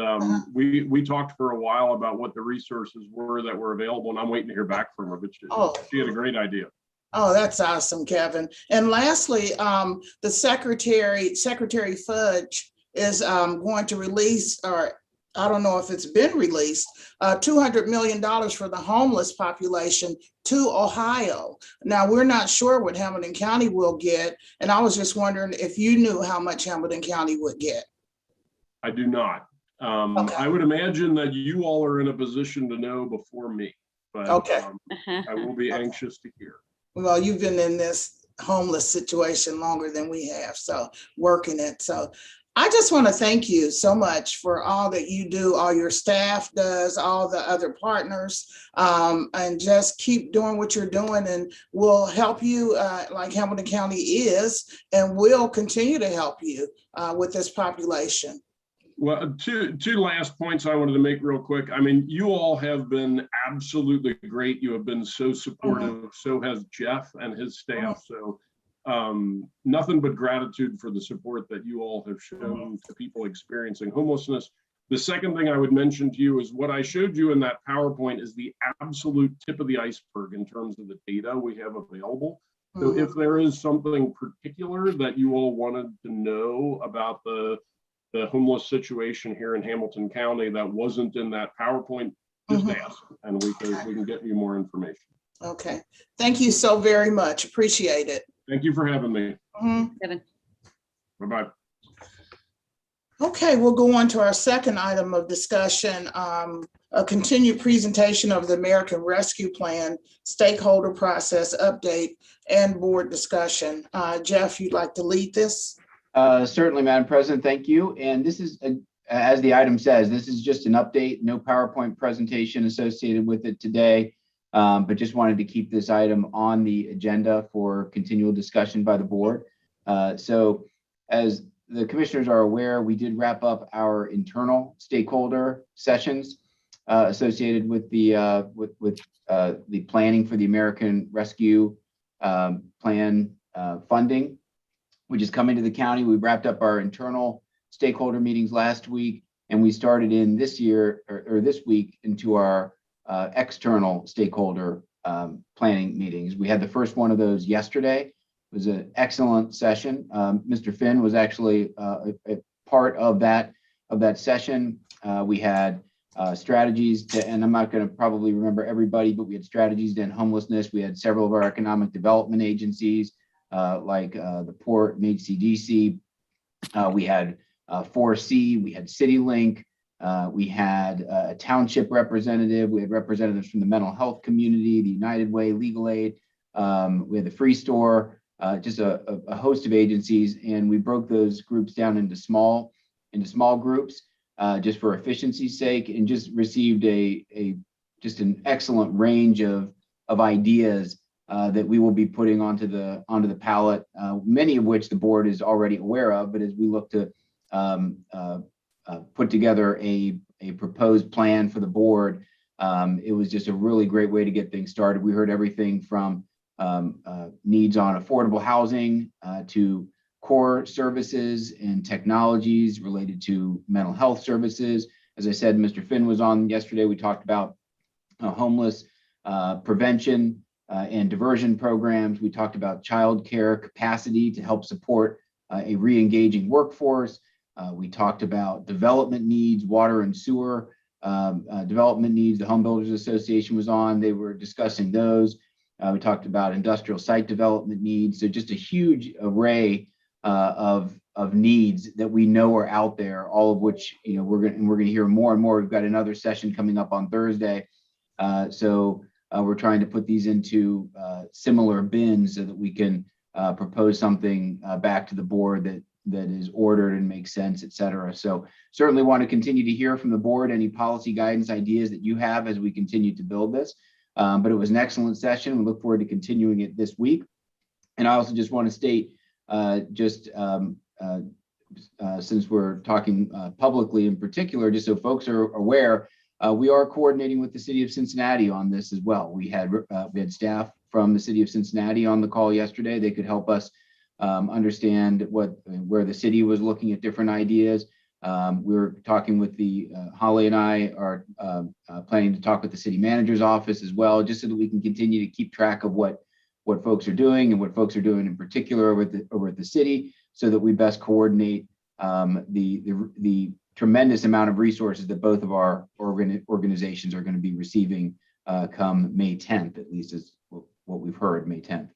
we talked for a while about what the resources were that were available, and I'm waiting to hear back from her, but she had a great idea. Oh, that's awesome, Kevin. And lastly, the Secretary Fudge is going to release, or I don't know if it's been released, $200 million for the homeless population to Ohio. Now, we're not sure what Hamilton County will get, and I was just wondering if you knew how much Hamilton County would get. I do not. Okay. I would imagine that you all are in a position to know before me, but I will be anxious to hear. Well, you've been in this homeless situation longer than we have, so working it. So I just want to thank you so much for all that you do, all your staff does, all the other partners, and just keep doing what you're doing, and we'll help you like Hamilton County is, and we'll continue to help you with this population. Well, two last points I wanted to make real quick. I mean, you all have been absolutely great. You have been so supportive. So has Jeff and his staff. So nothing but gratitude for the support that you all have shown to people experiencing homelessness. The second thing I would mention to you is what I showed you in that PowerPoint is the absolute tip of the iceberg in terms of the data we have available. So if there is something particular that you all wanted to know about the homeless situation here in Hamilton County that wasn't in that PowerPoint, just ask, and we can get you more information. Okay, thank you so very much. Appreciate it. Thank you for having me. Kevin. Bye-bye. Okay, we'll go on to our second item of discussion. a continued presentation of the American Rescue Plan, stakeholder process update, and board discussion. Jeff, you'd like to lead this? Certainly, Madam President, thank you. And this is, as the item says, this is just an update, no PowerPoint presentation associated with it today, but just wanted to keep this item on the agenda for continual discussion by the board. So as the commissioners are aware, we did wrap up our internal stakeholder sessions associated with the planning for the American Rescue Plan funding, which is coming to the county. We wrapped up our internal stakeholder meetings last week, and we started in this year or this week into our external stakeholder planning meetings. We had the first one of those yesterday. It was an excellent session. Mr. Finn was actually a part of that session. We had strategies to, and I'm not going to probably remember everybody, but we had strategies to end homelessness. We had several of our economic development agencies like the Port and HCDC. We had 4C, we had CityLink, we had a township representative, we had representatives from the mental health community, the United Way, Legal Aid, we had the Free Store, just a host of agencies, and we broke those groups down into small groups just for efficiency's sake, and just received just an excellent range of ideas that we will be putting onto the ballot, many of which the board is already aware of. But as we look to put together a proposed plan for the board, it was just a really great way to get things started. We heard everything from needs on affordable housing to core services and technologies related to mental health services. As I said, Mr. Finn was on yesterday. We talked about homeless prevention and diversion programs. We talked about childcare capacity to help support a re-engaging workforce. We talked about development needs, water and sewer development needs. The Home Builders Association was on. They were discussing those. We talked about industrial site development needs. So just a huge array of needs that we know are out there, all of which we're going to hear more and more. We've got another session coming up on Thursday. So we're trying to put these into similar bins so that we can propose something back to the board that is ordered and makes sense, et cetera. So certainly want to continue to hear from the board any policy guidance ideas that you have as we continue to build this. But it was an excellent session. We look forward to continuing it this week. And I also just want to state, since we're talking publicly in particular, just so folks are aware, we are coordinating with the city of Cincinnati on this as well. We had staff from the city of Cincinnati on the call yesterday. They could help us understand where the city was looking at different ideas. We were talking with Holly and I are planning to talk with the city manager's office as well, just so that we can continue to keep track of what folks are doing and what folks are doing in particular over at the city, so that we best coordinate the tremendous amount of resources that both of our organizations are going to be receiving come May 10th, at least is what we've heard, May 10th.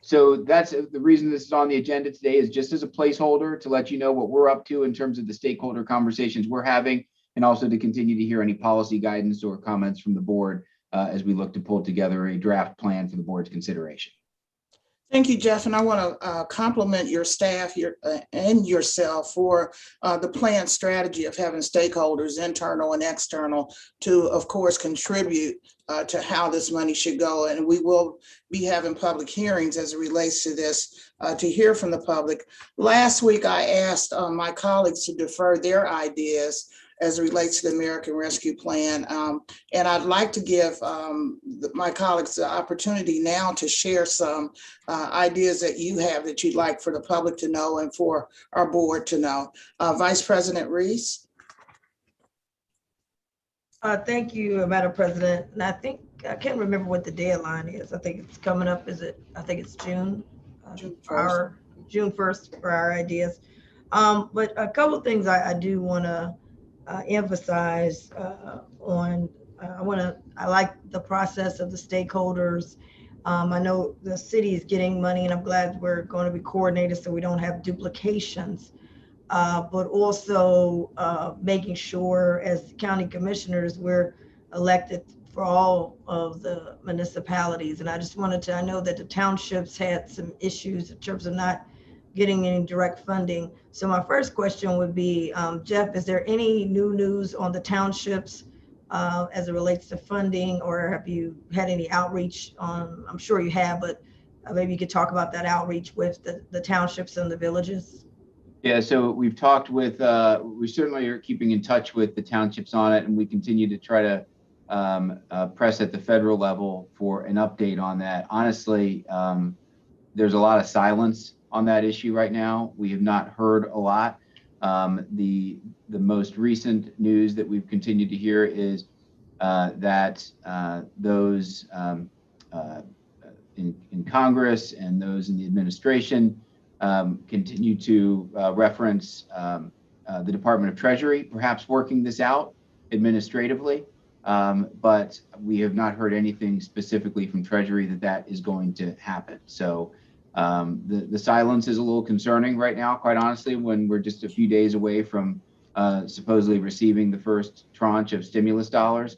So that's the reason this is on the agenda today, is just as a placeholder to let you know what we're up to in terms of the stakeholder conversations we're having, and also to continue to hear any policy guidance or comments from the board as we look to pull together a draft plan for the board's consideration. Thank you, Jeff. And I want to compliment your staff and yourself for the planned strategy of having stakeholders, internal and external, to, of course, contribute to how this money should go. And we will be having public hearings as it relates to this to hear from the public. Last week, I asked my colleagues to defer their ideas as it relates to the American Rescue Plan. And I'd like to give my colleagues the opportunity now to share some ideas that you have that you'd like for the public to know and for our board to know. Vice President Reese. Thank you, Madam President. And I can't remember what the deadline is. I think it's coming up. I think it's June. June 1st. June 1st for our ideas. But a couple of things I do want to emphasize on. I like the process of the stakeholders. I know the city is getting money, and I'm glad we're going to be coordinated so we don't have duplications. but also making sure as county commissioners, we're elected for all of the municipalities. And I just wanted to, I know that the townships had some issues in terms of not getting any direct funding. So my first question would be, Jeff, is there any new news on the townships as it relates to funding, or have you had any outreach on, I'm sure you have, but maybe you could talk about that outreach with the townships and the villages? Yeah, so we've talked with, we certainly are keeping in touch with the townships on it, and we continue to try to press at the federal level for an update on that. Honestly, there's a lot of silence on that issue right now. We have not heard a lot. The most recent news that we've continued to hear is that those in Congress and those in the administration continue to reference the Department of Treasury, perhaps working this out administratively. But we have not heard anything specifically from Treasury that is going to happen. So the silence is a little concerning right now, quite honestly, when we're just a few days away from supposedly receiving the first tranche of stimulus dollars.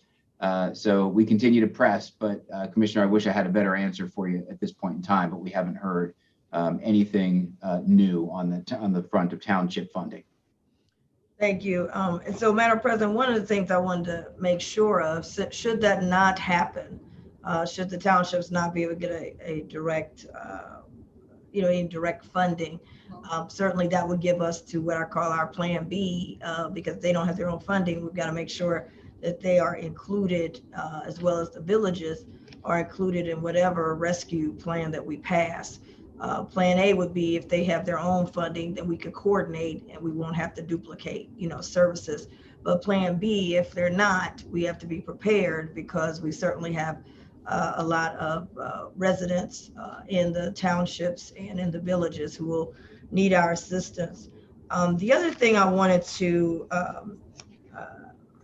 So we continue to press, but Commissioner, I wish I had a better answer for you at this point in time, but we haven't heard anything new on the front of township funding. Thank you. And so, Madam President, one of the things I wanted to make sure of, should that not happen, should the townships not be able to get a direct, any direct funding, certainly that would give us to what I call our plan B, because they don't have their own funding. We've got to make sure that they are included, as well as the villages are included in whatever rescue plan that we pass. Plan A would be if they have their own funding, then we could coordinate and we won't have to duplicate, services. But plan B, if they're not, we have to be prepared, because we certainly have a lot of residents in the townships and in the villages who will need our assistance. The other thing I wanted to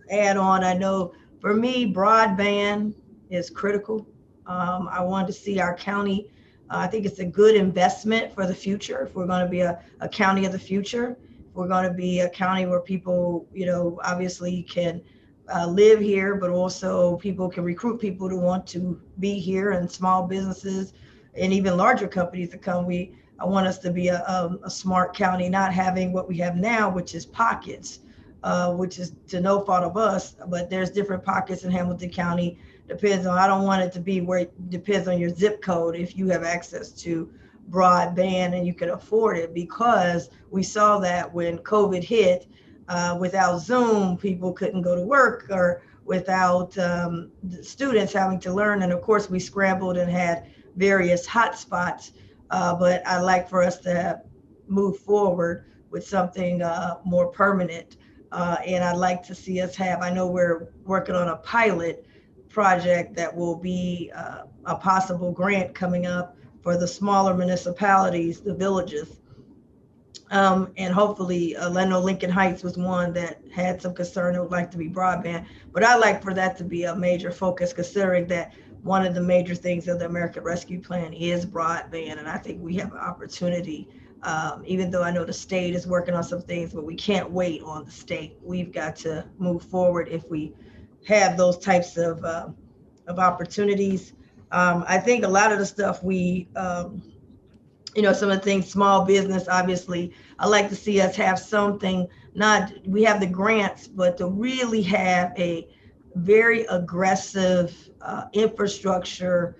add on, I know for me, broadband is critical. I wanted to see our county, I think it's a good investment for the future. If we're going to be a county of the future, if we're going to be a county where people, obviously can live here, but also people can recruit people to want to be here, and small businesses and even larger companies to come. I want us to be a smart county, not having what we have now, which is pockets, which is to no fault of us, but there's different pockets in Hamilton County. Depends on, I don't want it to be where it depends on your zip code if you have access to broadband and you can afford it, because we saw that when COVID hit, without Zoom, people couldn't go to work, or without students having to learn. And of course, we scrambled and had various hotspots, but I'd like for us to move forward with something more permanent. And I'd like to see us have, I know we're working on a pilot project that will be a possible grant coming up for the smaller municipalities, the villages. And hopefully, I know Lincoln Heights was one that had some concern it would like to be broadband, but I'd like for that to be a major focus, considering that one of the major things of the American Rescue Plan is broadband. And I think we have an opportunity, even though I know the state is working on some things, but we can't wait on the state. We've got to move forward if we have those types of opportunities. I think a lot of the stuff we, some of the things, small business, obviously, I like to see us have something, we have the grants, but to really have a very aggressive infrastructure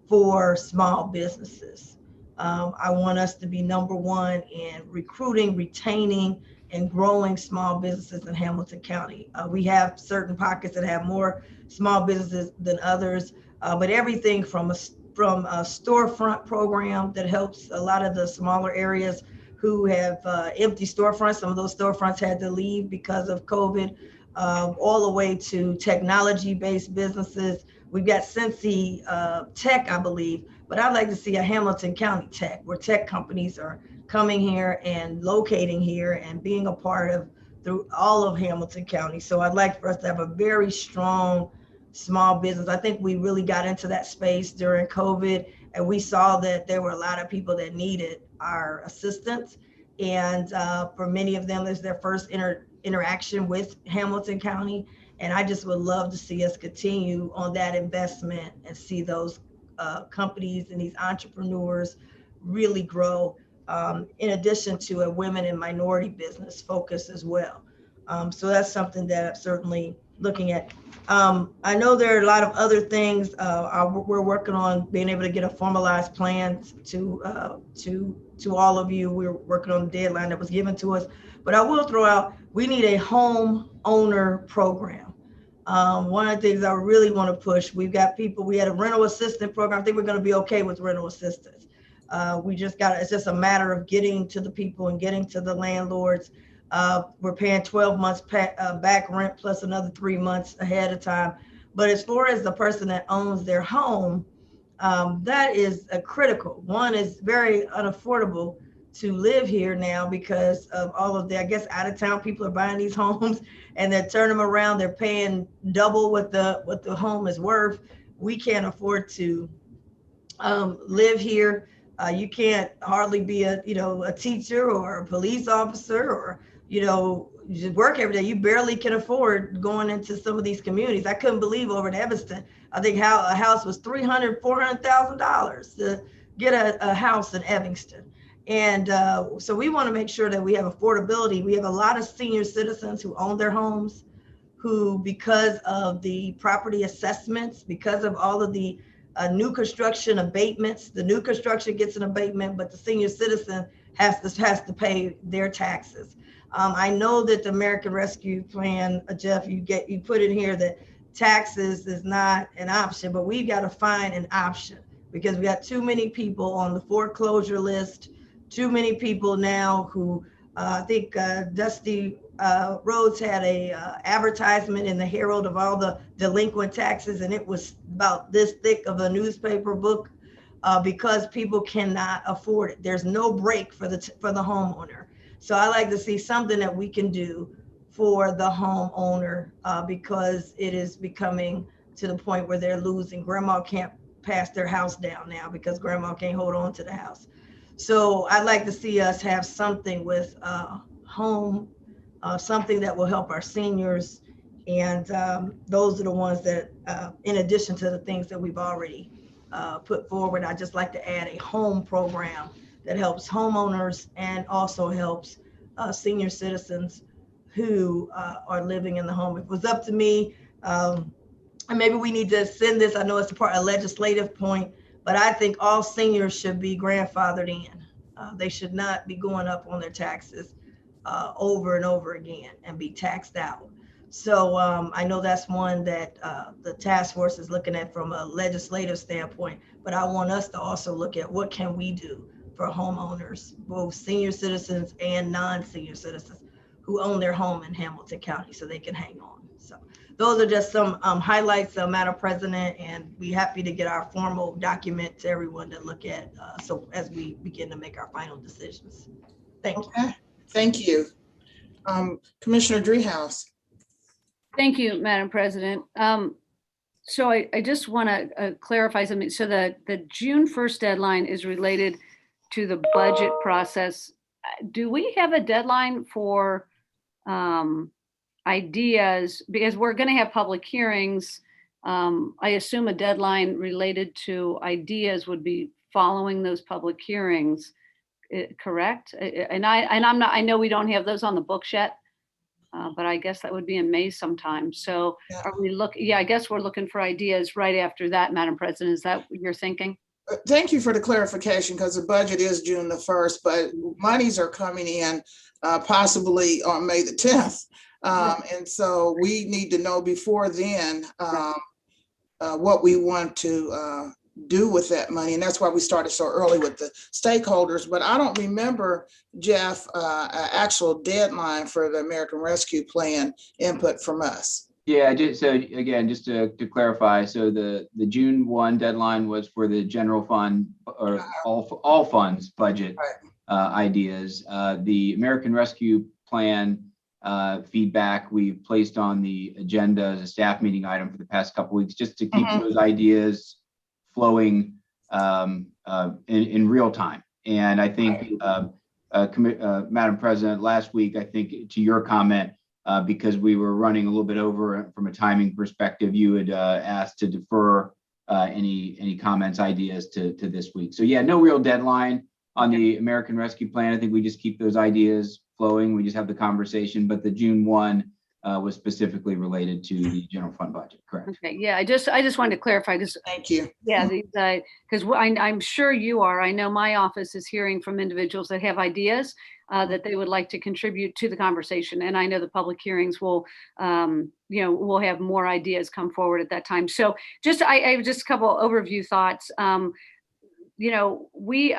for small businesses. I want us to be number one in recruiting, retaining, and growing small businesses in Hamilton County. We have certain pockets that have more small businesses than others, but everything from a storefront program that helps a lot of the smaller areas who have empty storefronts. Some of those storefronts had to leave because of COVID, all the way to technology-based businesses. We've got Cincy Tech, I believe, but I'd like to see a Hamilton County Tech, where tech companies are coming here and locating here and being a part of through all of Hamilton County. So I'd like for us to have a very strong small business. I think we really got into that space during COVID, and we saw that there were a lot of people that needed our assistance. And for many of them, it's their first interaction with Hamilton County. And I just would love to see us continue on that investment and see those companies and these entrepreneurs really grow, in addition to a women and minority business focus as well. So that's something that I'm certainly looking at. I know there are a lot of other things. We're working on being able to get a formalized plan to all of you. We're working on the deadline that was given to us. But I will throw out, we need a home owner program. One of the things I really want to push, we've got people, we had a rental assistance program. I think we're going to be okay with rental assistance. It's just a matter of getting to the people and getting to the landlords. We're paying 12 months back rent plus another 3 months ahead of time. But as far as the person that owns their home, that is a critical. One is very unaffordable to live here now because of all of the, I guess, out of town people are buying these homes and they're turning them around. They're paying double what the home is worth. We can't afford to live here. You can't hardly be a teacher or a police officer or, you just work every day. You barely can afford going into some of these communities. I couldn't believe over in Evanston, I think how a house was $400,000 to get a house in Evanston. And so we want to make sure that we have affordability. We have a lot of senior citizens who own their homes, who, because of the property assessments, because of all of the new construction abatements, the new construction gets an abatement, but the senior citizen has to pay their taxes. I know that the American Rescue Plan, Jeff, you put in here that taxes is not an option, but we've got to find an option because we got too many people on the foreclosure list, too many people now who I think Dusty Rhodes had a advertisement in the Herald of all the delinquent taxes, and it was about this thick of a newspaper book because people cannot afford it. There's no break for the homeowner. So I like to see something that we can do for the homeowner because it is becoming to the point where they're losing. Grandma can't pass their house down now because grandma can't hold on to the house. So I'd like to see us have something with home, something that will help our seniors. And those are the ones that, in addition to the things that we've already put forward, I'd just like to add a home program that helps homeowners and also helps senior citizens who are living in the home. If it was up to me, and maybe we need to send this, I know it's a legislative point, but I think all seniors should be grandfathered in. They should not be going up on their taxes over and over again and be taxed out. So I know that's one that the task force is looking at from a legislative standpoint, but I want us to also look at what can we do for homeowners, both senior citizens and non-senior citizens who own their home in Hamilton County so they can hang on. So those are just some highlights, Madam President, and we're happy to get our formal document to everyone to look at so as we begin to make our final decisions. Thank you. Okay, thank you. Commissioner Dreehouse. Thank you, Madam President. So I just want to clarify something. So the June 1st deadline is related to the budget process. Do we have a deadline for ideas? Because we're going to have public hearings. I assume a deadline related to ideas would be following those public hearings, correct? I know we don't have those on the books yet, but I guess that would be in May sometime. So Yeah. are we I guess we're looking for ideas right after that, Madam President. Is that what you're thinking? Thank you for the clarification because the budget is June the 1st, but monies are coming in possibly on May the 10th. And so we need to know before then what we want to do with that money. And that's why we started so early with the stakeholders. But I don't remember, Jeff, an actual deadline for the American Rescue Plan input from us. Yeah, just to clarify, so the June 1 deadline was for the general fund or all funds budget ideas. The American Rescue Plan feedback we've placed on the agenda as a staff meeting item for the past couple of weeks, just to keep those ideas flowing in real time. And I think Madam President, last week, I think to your comment, because we were running a little bit over from a timing perspective, you had asked to defer any comments, ideas to this week. So yeah, no real deadline on the American Rescue Plan. I think we just keep those ideas flowing. We just have the conversation, but the June 1 was specifically related to the general fund budget, correct? Okay, yeah, I just wanted to clarify this. Thank you. Yeah, because I'm sure you are. I know my office is hearing from individuals that have ideas that they would like to contribute to the conversation. And I know the public hearings will, we'll have more ideas come forward at that time. So I have just a couple overview thoughts. We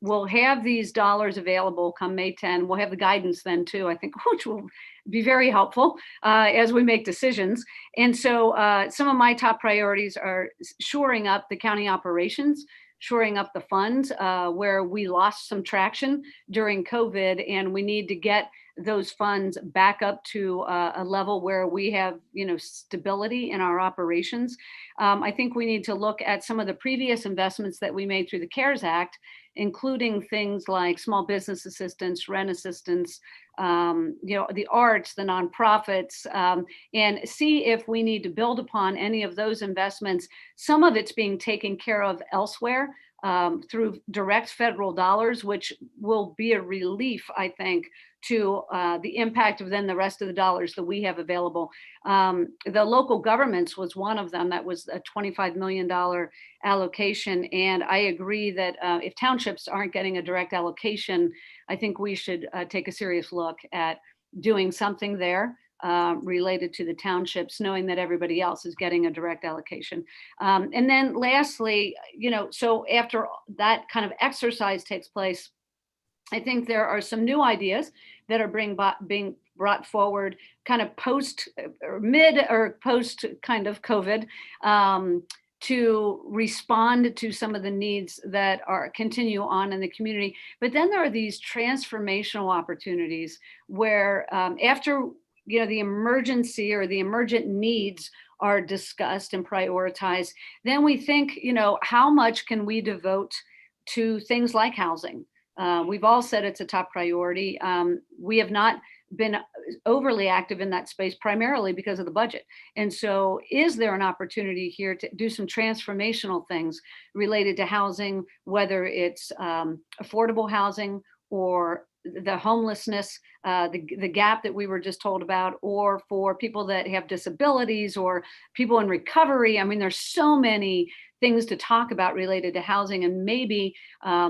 we'll have these dollars available come May 10. We'll have the guidance then too, I think, which will be very helpful as we make decisions. And so some of my top priorities are shoring up the county operations, shoring up the funds where we lost some traction during COVID, and we need to get those funds back up to a level where we have, stability in our operations. I think we need to look at some of the previous investments that we made through the CARES Act, including things like small business assistance, rent assistance, the arts, the nonprofits, and see if we need to build upon any of those investments. Some of it's being taken care of elsewhere through direct federal dollars, which will be a relief, I think, to the impact of then the rest of the dollars that we have available. The local governments was one of them. That was a $25 million allocation. And I agree that if townships aren't getting a direct allocation, I think we should take a serious look at doing something there related to the townships, knowing that everybody else is getting a direct allocation. And then lastly, so after that kind of exercise takes place, I think there are some new ideas that are being brought forward kind of post or mid or post kind of COVID to respond to some of the needs that continue on in the community. But then there are these transformational opportunities where after the emergency or the emergent needs are discussed and prioritized, then we think, how much can we devote to things like housing? We've all said it's a top priority. We have not been overly active in that space, primarily because of the budget. And so is there an opportunity here to do some transformational things related to housing, whether it's affordable housing or the homelessness, the gap that we were just told about, or for people that have disabilities or people in recovery? I mean, there's so many things to talk about related to housing, and maybe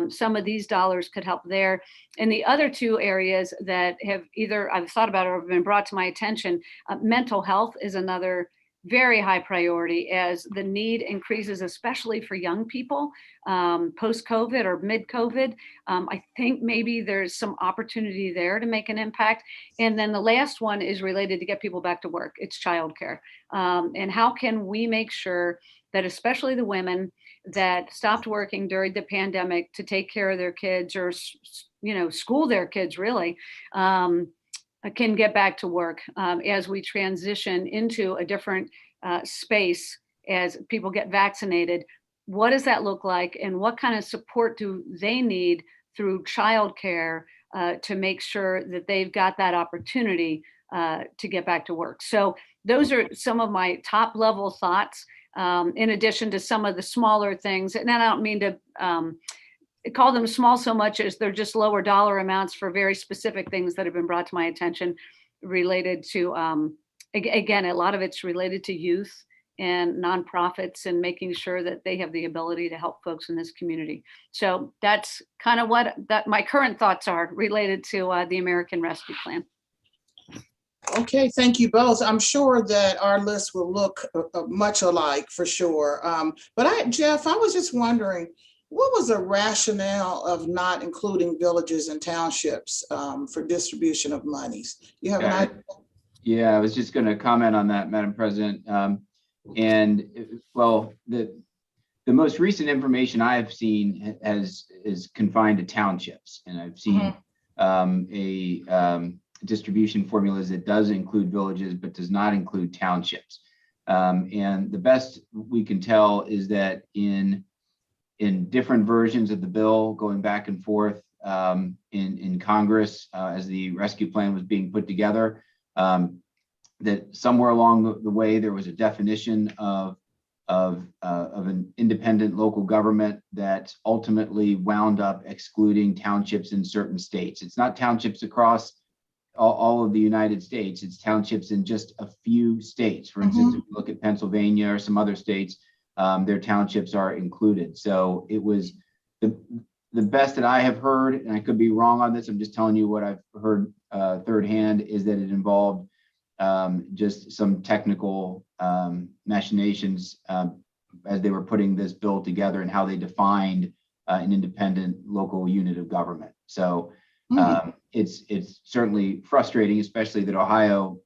some of these dollars could help there. And the other two areas that have either I've thought about or have been brought to my attention, mental health is another very high priority as the need increases, especially for young people post-COVID or mid-COVID. I think maybe there's some opportunity there to make an impact. And then the last one is related to get people back to work. It's childcare. And how can we make sure that especially the women that stopped working during the pandemic to take care of their kids or, school their kids really, can get back to work as we transition into a different space as people get vaccinated. What does that look like, and what kind of support do they need through childcare to make sure that they've got that opportunity to get back to work? So those are some of my top level thoughts, in addition to some of the smaller things. And I don't mean to call them small so much as they're just lower dollar amounts for very specific things that have been brought to my attention related to, again, a lot of it's related to youth and nonprofits and making sure that they have the ability to help folks in this community. So that's kind of what my current thoughts are related to the American Rescue Plan. Okay, thank you both. I'm sure that our list will look much alike for sure. But Jeff, I was just wondering, what was the rationale of not including villages and townships for distribution of monies? You have an idea? Yeah, I was just going to comment on that, Madam President. Well, the most recent information I have seen is confined to townships, and I've seen distribution formulas that does include villages but does not include townships. And the best we can tell is that in different versions of the bill going back and forth, in Congress as the rescue plan was being put together. That somewhere along the way there was a definition of an independent local government that ultimately wound up excluding townships in certain states. It's not townships across all of the United States. It's townships in just a few states. For instance, if you look at Pennsylvania or some other states, their townships are included. So it was the best that I have heard, and I could be wrong on this, I'm just telling you what I've heard third hand, is that it involved just some technical machinations as they were putting this bill together and how they defined an independent local unit of government. So it's certainly frustrating, especially that Ohio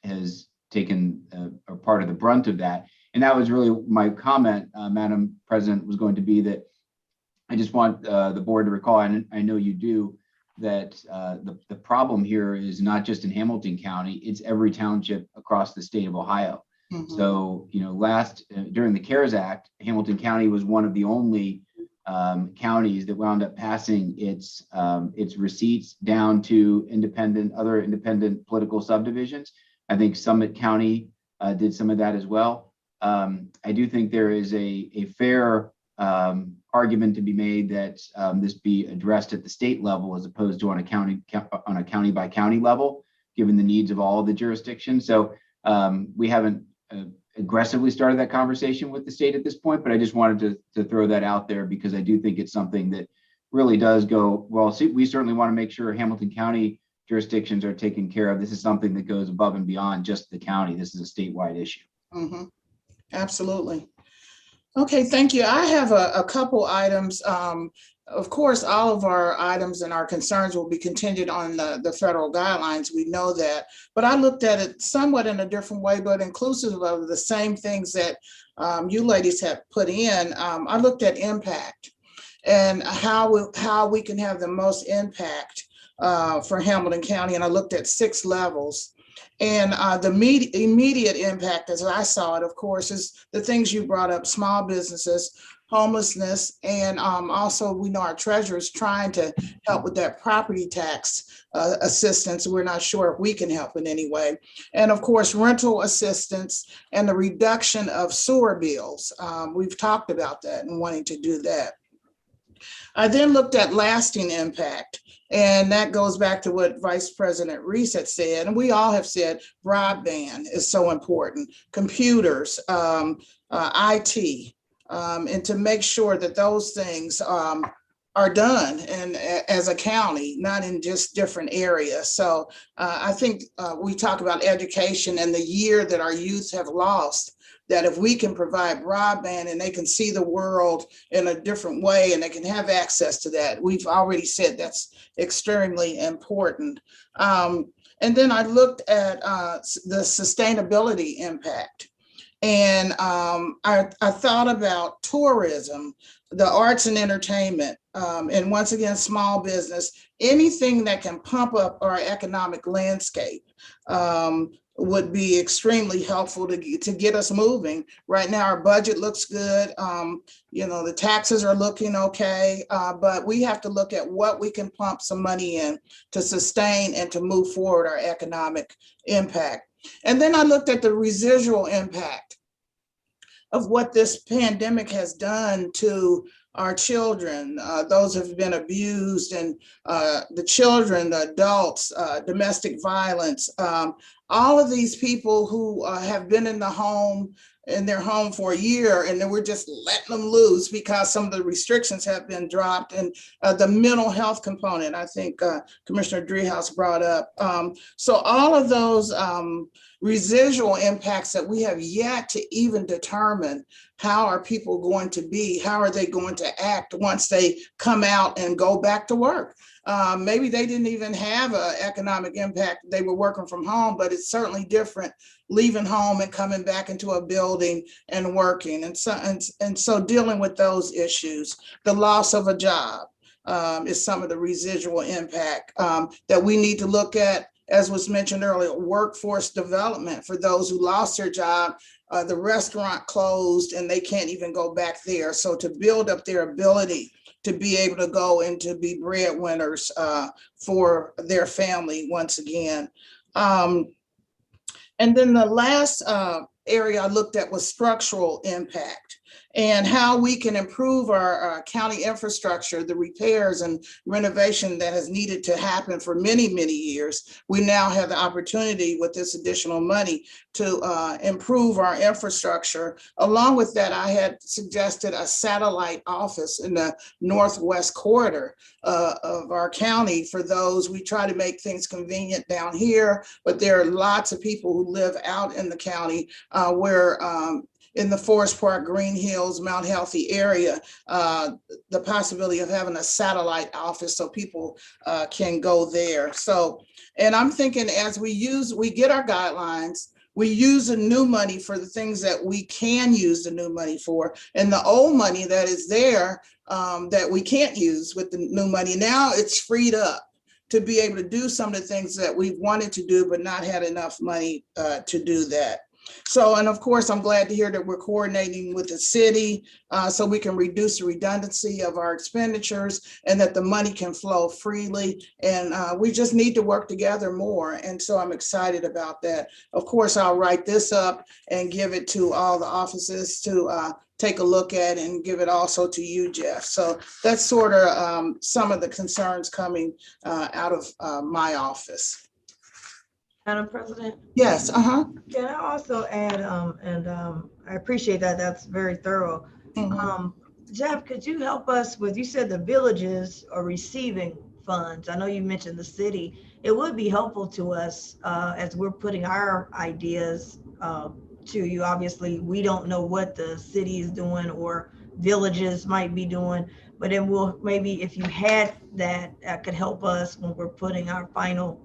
has taken a part of the brunt of that. And that was really my comment, Madam President, was going to be that I just want the board to recall, and I know you do, that the problem here is not just in Hamilton County, it's every township across the state of Ohio. So, during the CARES Act, Hamilton County was one of the only counties that wound up passing its receipts down to other independent political subdivisions. I think Summit County did some of that as well. I do think there is a fair argument to be made that this be addressed at the state level as opposed to on a county by county level, given the needs of all of the jurisdictions. So we haven't aggressively started that conversation with the state at this point, but I just wanted to throw that out there because I do think it's something that really does go well. See, we certainly want to make sure Hamilton County jurisdictions are taken care of. This is something that goes above and beyond just the county. This is a statewide issue. Absolutely. Okay, thank you. I have a couple items. Of course, all of our items and our concerns will be contingent on the federal guidelines. We know that, but I looked at it somewhat in a different way, but inclusive of the same things that you ladies have put in. I looked at impact and how we can have the most impact for Hamilton County, and I looked at 6 levels. And the immediate impact, as I saw it, of course, is the things you brought up: small businesses, homelessness, and also we know our treasurer is trying to help with that property tax assistance. We're not sure if we can help in any way. And of course, rental assistance and the reduction of sewer bills. We've talked about that and wanting to do that. I then looked at lasting impact. And that goes back to what Vice President Reese had said, and we all have said broadband is so important, computers, IT, and to make sure that those things are done and as a county, not in just different areas. So I think we talk about education and the year that our youth have lost, that if we can provide broadband and they can see the world in a different way and they can have access to that, we've already said that's extremely important. And then I looked at the sustainability impact. And I thought about tourism, the arts and entertainment, and once again, small business, anything that can pump up our economic landscape would be extremely helpful to get us moving. Right now, our budget looks good. The taxes are looking okay, but we have to look at what we can pump some money in to sustain and to move forward our economic impact. And then I looked at the residual impact of what this pandemic has done to our children, those who have been abused, and the children, the adults, domestic violence, all of these people who have been in their home for a year, and then we're just letting them loose because some of the restrictions have been dropped, and the mental health component, I think Commissioner Driehaus brought up. So all of those residual impacts that we have yet to even determine, how are people going to be, how are they going to act once they come out and go back to work? Maybe they didn't even have an economic impact. They were working from home, but it's certainly different leaving home and coming back into a building and working. And so dealing with those issues, the loss of a job is some of the residual impact that we need to look at. As was mentioned earlier, workforce development for those who lost their job. The restaurant closed and they can't even go back there. So to build up their ability to be able to go and to be breadwinners for their family once again. And then the last area I looked at was structural impact and how we can improve our county infrastructure, the repairs and renovation that has needed to happen for many, many years. We now have the opportunity with this additional money to improve our infrastructure. Along with that, I had suggested a satellite office in the northwest corridor of our county for those. We try to make things convenient down here, but there are lots of people who live out in the county where in the Forest Park, Green Hills, Mount Healthy area, the possibility of having a satellite office so people can go there. So, and I'm thinking as we get our guidelines, we use the new money for the things that we can use the new money for, and the old money that is there that we can't use with the new money, now it's freed up to be able to do some of the things that we've wanted to do, but not had enough money to do that. So, and of course, I'm glad to hear that we're coordinating with the city so we can reduce the redundancy of our expenditures and that the money can flow freely. And we just need to work together more. And so I'm excited about that. Of course, I'll write this up and give it to all the offices to take a look at and give it also to you, Jeff. So that's sort of some of the concerns coming out of my office. Madam President? Yes, Can I also add, I appreciate that, that's very thorough. Jeff, could you help us with, you said the villages are receiving funds. I know you mentioned the city. It would be helpful to us as we're putting our ideas to you. Obviously, we don't know what the city is doing or villages might be doing, but then we'll, maybe if you had that, that could help us when we're putting our final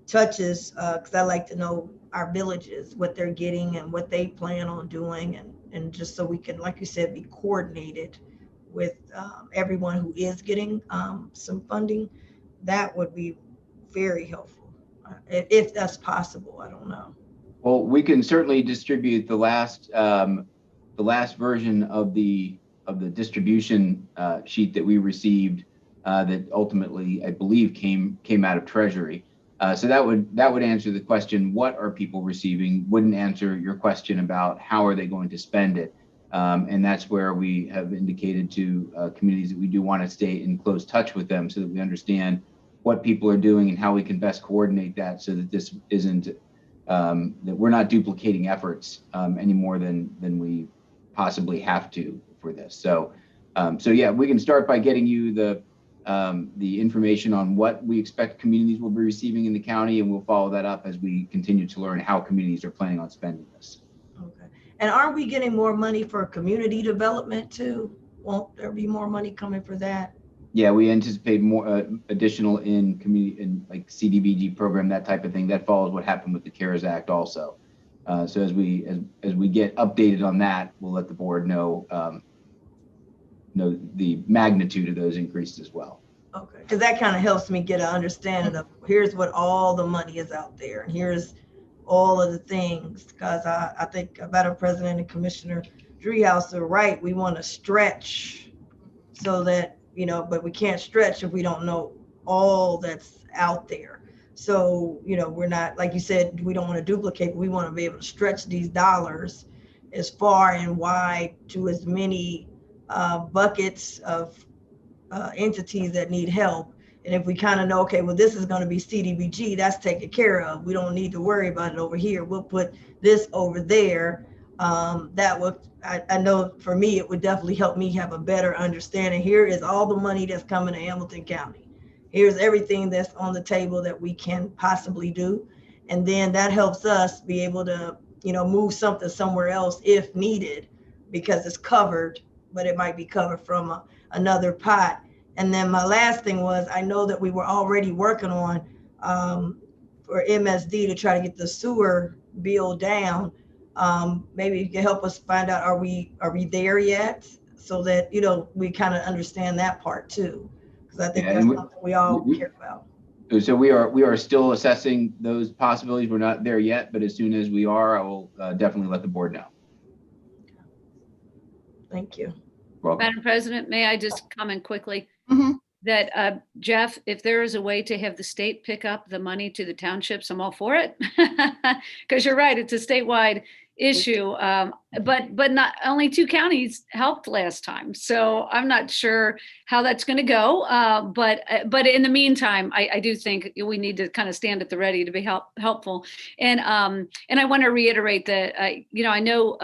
touches, because I like to know our villages, what they're getting and what they plan on doing, and just so we can, like you said, be coordinated with everyone who is getting some funding. That would be very helpful, if that's possible. I don't know. Well, we can certainly distribute the last version of the distribution sheet that we received that ultimately, I believe, came out of Treasury. So that would answer the question, what are people receiving? Wouldn't answer your question about how are they going to spend it. And that's where we have indicated to communities that we do want to stay in close touch with them so that we understand what people are doing and how we can best coordinate that so that this isn't, that we're not duplicating efforts any more than we possibly have to for this. So yeah, we can start by getting you the information on what we expect communities will be receiving in the county, and we'll follow that up as we continue to learn how communities are planning on spending this. Okay. And aren't we getting more money for community development too? Won't there be more money coming for that? Yeah, we anticipate more additional in community, in like CDBG program, that type of thing. That follows what happened with the CARES Act also. So as we get updated on that, we'll let the board know the magnitude of those increases as well. Okay, because that kind of helps me get an understanding of here's what all the money is out there, and here's all of the things. Because I think Madam President and Commissioner Driehaus are right. We want to stretch so that, you know, but we can't stretch if we don't know all that's out there. So, you know, we're not, like you said, we don't want to duplicate. We want to be able to stretch these dollars as far and wide to as many buckets of entities that need help. And if we kind of know, okay, well, this is going to be CDBG, that's taken care of. We don't need to worry about it over here. We'll put this over there. That would, I know for me, it would definitely help me have a better understanding. Here is all the money that's coming to Hamilton County. Here's everything that's on the table that we can possibly do. And then that helps us be able to, you know, move something somewhere else if needed, because it's covered, but it might be covered from another pot. And then my last thing was, I know that we were already working on for MSD to try to get the sewer bill down. Maybe you can help us find out, are we there yet? So that, you know, we kind of understand that part too. Because I think that's something we all care about. So we are still assessing those possibilities. We're not there yet, but as soon as we are, I will definitely let the board know. Thank you. welcome. Madam President, may I just comment quickly? Mhm. That, Jeff, if there is a way to have the state pick up the money to the townships, I'm all for it. Because you're right, it's a statewide issue. But not only 2 counties helped last time. So I'm not sure how that's going to go. But in the meantime, I do think we need to kind of stand at the ready to be helpful. And I want to reiterate that, I know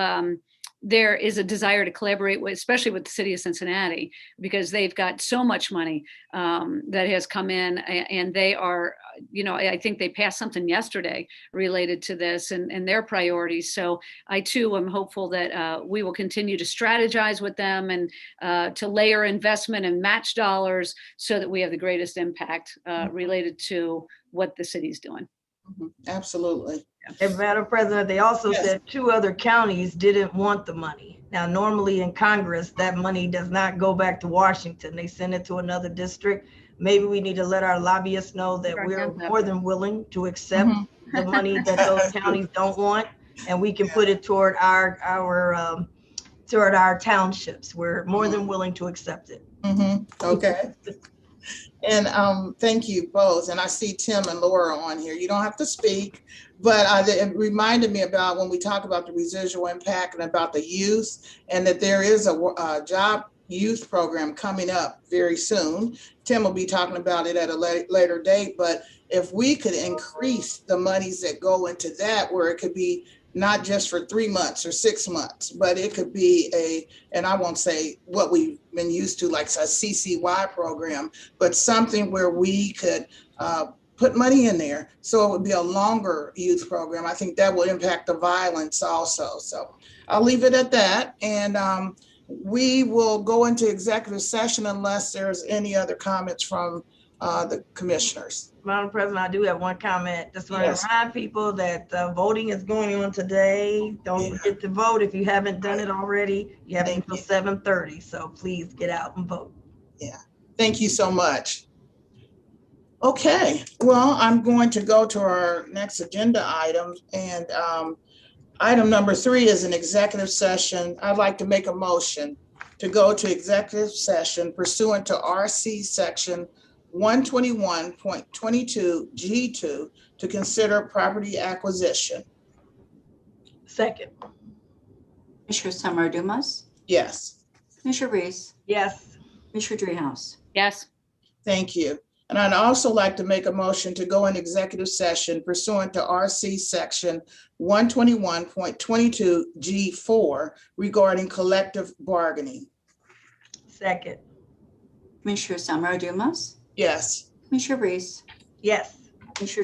there is a desire to collaborate with, especially with the city of Cincinnati, because they've got so much money that has come in, and they are, I think they passed something yesterday related to this and their priorities. So I too am hopeful that we will continue to strategize with them and to layer investment and match dollars so that we have the greatest impact related to what the city's doing. Absolutely. And Madam President, they also Yes. said 2 other counties didn't want the money. Now, normally in Congress, that money does not go back to Washington. They send it to another district. Maybe we need to let our lobbyists know that Right, we're yeah. more than willing to accept Mhm. the money that those counties don't want, and we can put it toward our townships. We're more than willing to accept it. Okay. And thank you both. And I see Tim and Laura on here. You don't have to speak, but it reminded me about when we talk about the residual impact and about the youth, and that there is a job youth program coming up very soon. Tim will be talking about it at a later date, but if we could increase the monies that go into that, where it could be not just for 3 months or 6 months, but it could be and I won't say what we've been used to, like a CCY program, but something where we could put money in there. So it would be a longer youth program. I think that will impact the violence also. So I'll leave it at that. And we will go into executive session unless there's any other comments from the commissioners. Madam President, I do have one comment. Just want to Yes. remind people that voting is going on today. Don't forget to vote if you haven't done it already. You have Thank until you. 7:30, so please get out and vote. Thank you so much. Okay, well, I'm going to go to our next agenda item, and item number 3 is an executive session. I'd like to make a motion to go to executive session pursuant to RC section 121.22 G2 to consider property acquisition. Second. Commissioner Summer Dumas, Yes, Commissioner Reese, Yes. Commissioner Dreehouse. Yes. thank you. And I'd also like to make a motion to go in executive session pursuant to RC section 121.22 G4 regarding collective bargaining. Second. Commissioner Summer Dumas, Yes. Commissioner Reese, Yes. Commissioner